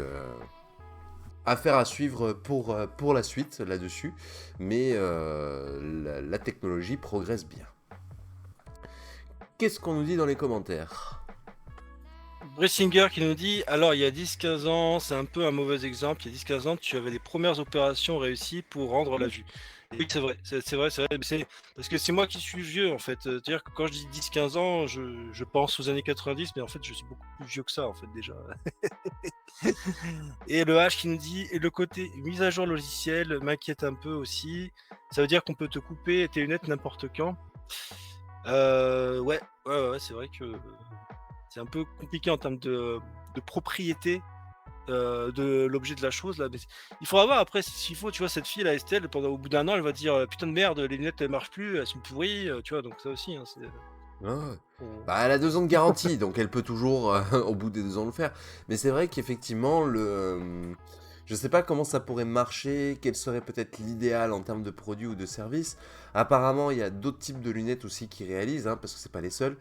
affaire à suivre pour la suite là-dessus, mais la technologie progresse bien. Qu'est-ce qu'on nous dit dans les commentaires ? Bressinger qui nous dit alors il y a 10-15 ans, c'est un peu un mauvais exemple. Il y a 10-15 ans, tu avais les premières opérations réussies pour rendre la vue. Et oui, c'est vrai, c'est vrai, mais c'est parce que c'est moi qui suis vieux en fait. C'est-à-dire que quand je dis 10-15 ans, je pense aux années 90, mais en fait, je suis beaucoup plus vieux que ça en fait déjà. Et le H qui nous dit et le côté mise à jour logiciel m'inquiète un peu aussi. Ça veut dire qu'on peut te couper tes lunettes n'importe quand. Ouais, c'est vrai que c'est un peu compliqué en termes de propriété de l'objet de la chose là. Mais il faudra voir après s'il faut, tu vois, cette fille, la Estelle, au bout d'un an, elle va dire putain de merde, les lunettes elles marchent plus, elles sont pourries, tu vois, donc ça aussi, hein, c'est. Ah, on- bah, elle a 2 ans de garantie, donc elle peut toujours, au bout des 2 ans, le faire. Mais c'est vrai qu'effectivement, je sais pas comment ça pourrait marcher, quel serait peut-être l'idéal en termes de produits ou de services. Apparemment, il y a d'autres types de lunettes aussi qui réalisent, hein, parce que c'est pas les seuls.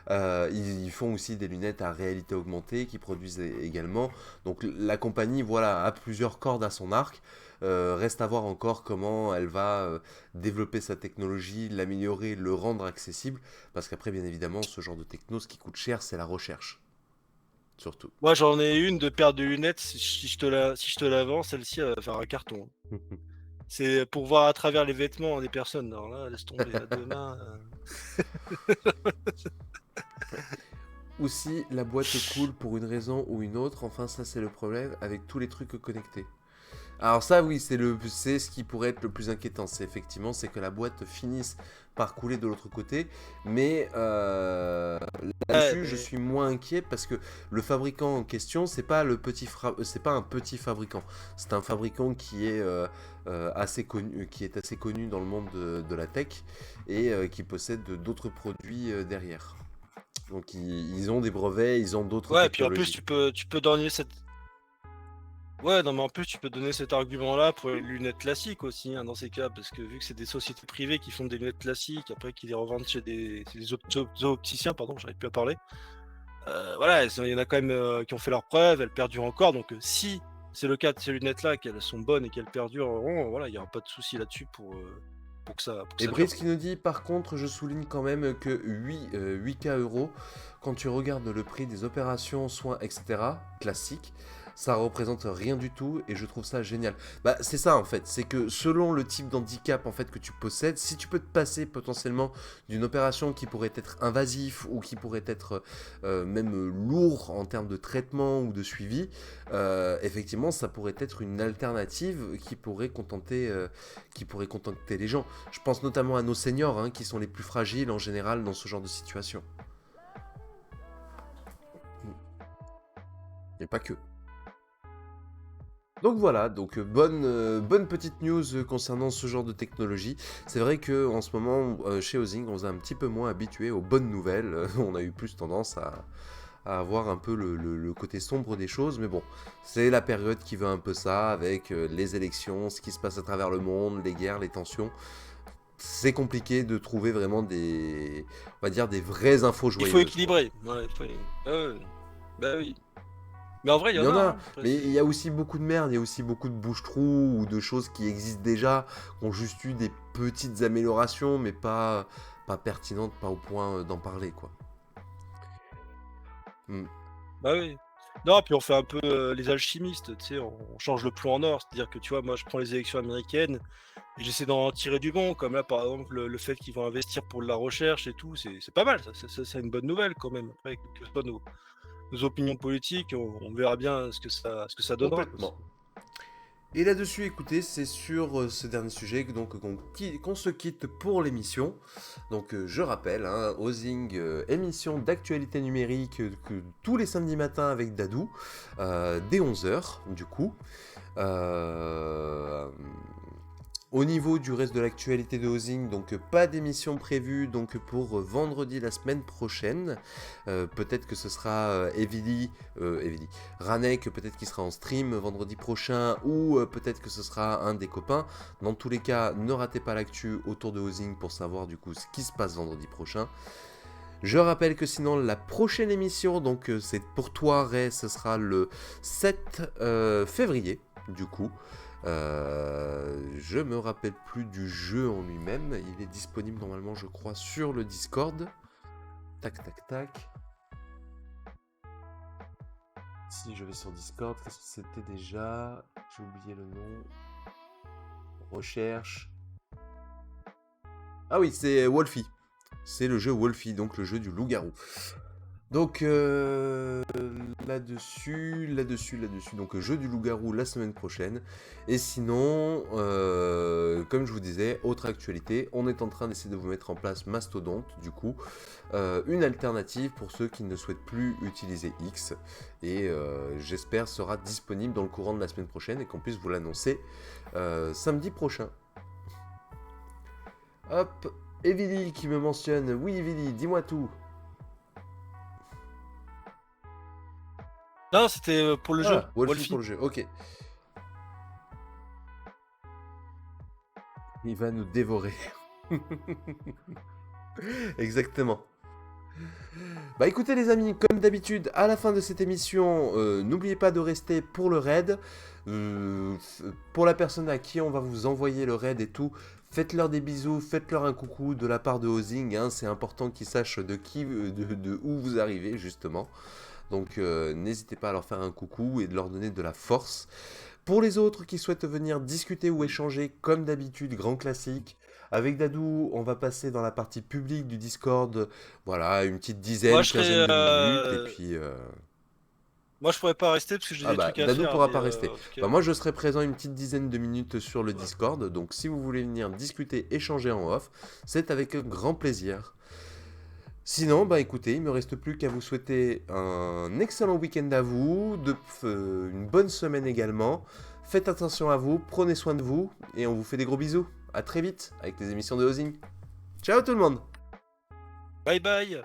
Ils font aussi des lunettes à réalité augmentée qui produisent également. Donc la compagnie, voilà, a plusieurs cordes à son arc. Reste à voir encore comment elle va développer sa technologie, l'améliorer, le rendre accessible. Parce qu'après, bien évidemment, ce genre de techno, ce qui coûte cher, c'est la recherche. Surtout. Moi j'en ai une de paire de lunettes, si je te la vends, celle-ci elle va faire un carton, hein. C'est pour voir à travers les vêtements des personnes. Alors là, laisse tomber, à deux mains. Aussi, la boîte coule pour une raison ou une autre. Enfin, ça, c'est le problème avec tous les trucs connectés. Alors ça, oui, c'est ce qui pourrait être le plus inquiétant. C'est effectivement, c'est que la boîte finisse par couler de l'autre côté. Mais là-dessus, je suis moins inquiet parce que le fabricant en question, c'est pas c'est pas un petit fabricant. C'est un fabricant qui est assez connu dans le monde de la tech et qui possède d'autres produits derrière. Donc ils ont des brevets, ils ont d'autres Ouais, et puis en plus, technologies. tu peux donner cette. Ouais, non, mais en plus, tu peux donner cet argument-là pour les lunettes classiques aussi, hein, dans ces cas, parce que vu que c'est des sociétés privées qui font des lunettes classiques, après qui les revendent chez des opticiens, pardon, j'arrive plus à parler. Voilà, il y en a quand même qui ont fait leurs preuves, elles perdurent encore, donc si c'est le cas de ces lunettes-là, qu'elles sont bonnes et qu'elles perdureront, voilà, il n'y aura pas de souci là-dessus pour que Et ça dure, Brice qui quoi. nous dit, par contre, je souligne quand même que 8K euros, quand tu regardes le prix des opérations, soins, etc., classiques, ça représente rien du tout et je trouve ça génial. Bah, c'est ça en fait, c'est que selon le type d'handicap en fait que tu possèdes, si tu peux te passer potentiellement d'une opération qui pourrait être invasif ou qui pourrait être même lourd en termes de traitement ou de suivi, effectivement ça pourrait être une alternative qui pourrait contenter les gens. Je pense notamment à nos seniors, hein, qui sont les plus fragiles en général dans ce genre de situation. Et pas que. Donc voilà, donc bonne petite news concernant ce genre de technologie. C'est vrai que en ce moment, chez Ozing, on est un petit peu moins habitué aux bonnes nouvelles. On a eu plus tendance à avoir un peu le côté sombre des choses, mais bon, c'est la période qui veut un peu ça, avec les élections, ce qui se passe à travers le monde, les guerres, les tensions. C'est compliqué de trouver vraiment on va dire des vraies infos Il faut joyeuses, quoi. équilibrer. Ouais, Ah ouais. Bah oui. Mais en vrai, il y Il y en en a, a, hein. Après, mais il y a aussi beaucoup de merde, il y a aussi beaucoup de bouche-trous ou de choses qui existent déjà, qui ont juste eu des petites améliorations, mais pas pertinentes, pas au point d'en parler, quoi. Hmm. Bah oui. Non, puis on fait un peu les alchimistes, tu sais, on change le plomb en or. C'est-à-dire que tu vois, moi je prends les élections américaines et j'essaie d'en tirer du bon, comme là par exemple le fait qu'ils vont investir pour de la recherche et tout, c'est pas mal, c'est une bonne nouvelle quand même. Après, quelles que soient nos opinions politiques, on verra bien ce que ça donnera, quoi. Complètement. Et là-dessus, écoutez, c'est sur ce dernier sujet qu'on se quitte pour l'émission. Donc je rappelle, hein, Ozing, émission d'actualité numérique que tous les samedis matins avec Dadou, dès 11 h du coup. Euh, Au niveau du reste de l'actualité de Housing, donc pas d'émission prévue donc pour vendredi la semaine prochaine. Peut-être que ce sera Evily, Ranek, peut-être qu'il sera en stream vendredi prochain, ou peut-être que ce sera un des copains. Dans tous les cas, ne ratez pas l'actu autour de Housing pour savoir du coup ce qui se passe vendredi prochain. Je rappelle que sinon la prochaine émission, donc c'est pour toi Ray, ce sera le 7 février du coup. Je me rappelle plus du jeu en lui-même. Il est disponible normalement, je crois, sur le Discord. Tac, tac, tac. Si je vais sur Discord, qu'est-ce que c'était déjà? J'ai oublié le nom. Recherche. Ah oui, c'est Wolfie. C'est le jeu Wolfie, donc le jeu du loup-garou. Donc là-dessus, donc jeu du loup-garou la semaine prochaine. Et sinon, comme je vous disais, autre actualité, on est en train d'essayer de vous mettre en place Mastodonte, du coup, une alternative pour ceux qui ne souhaitent plus utiliser X. Et j'espère sera disponible dans le courant de la semaine prochaine et qu'on puisse vous l'annoncer samedi prochain. Hop, Evily qui me mentionne, oui Evily, dis-moi tout. Non, c'était pour le jeu. Wolfie pour le jeu, ok. Il va nous dévorer. Exactement. Bah écoutez les amis, comme d'habitude, à la fin de cette émission, n'oubliez pas de rester pour le raid. Pour la personne à qui on va vous envoyer le raid et tout, faites-leur des bisous, faites-leur un coucou de la part de Housing, hein, c'est important qu'ils sachent de où vous arrivez justement. Donc n'hésitez pas à leur faire un coucou et de leur donner de la force. Pour les autres qui souhaitent venir discuter ou échanger, comme d'habitude, grand classique, avec Dadou, on va passer dans la partie publique du Discord, voilà, une petite dizaine, Moi, je serais, quinzaine de minutes, et puis... Moi, je pourrais pas rester parce que j'ai Ah des bah, trucs à Dadou faire. pourra mais, pas rester. en tout cas, Bah, moi, je serai présent une petite dizaine de minutes sur le Ouais. Discord, donc si vous voulez venir discuter, échanger en off, c'est avec grand plaisir. Sinon, bah écoutez, il me reste plus qu'à vous souhaiter un excellent week-end à vous, une bonne semaine également. Faites attention à vous, prenez soin de vous, et on vous fait des gros bisous. À très vite avec les émissions de Housing. Ciao tout le monde! Bye bye.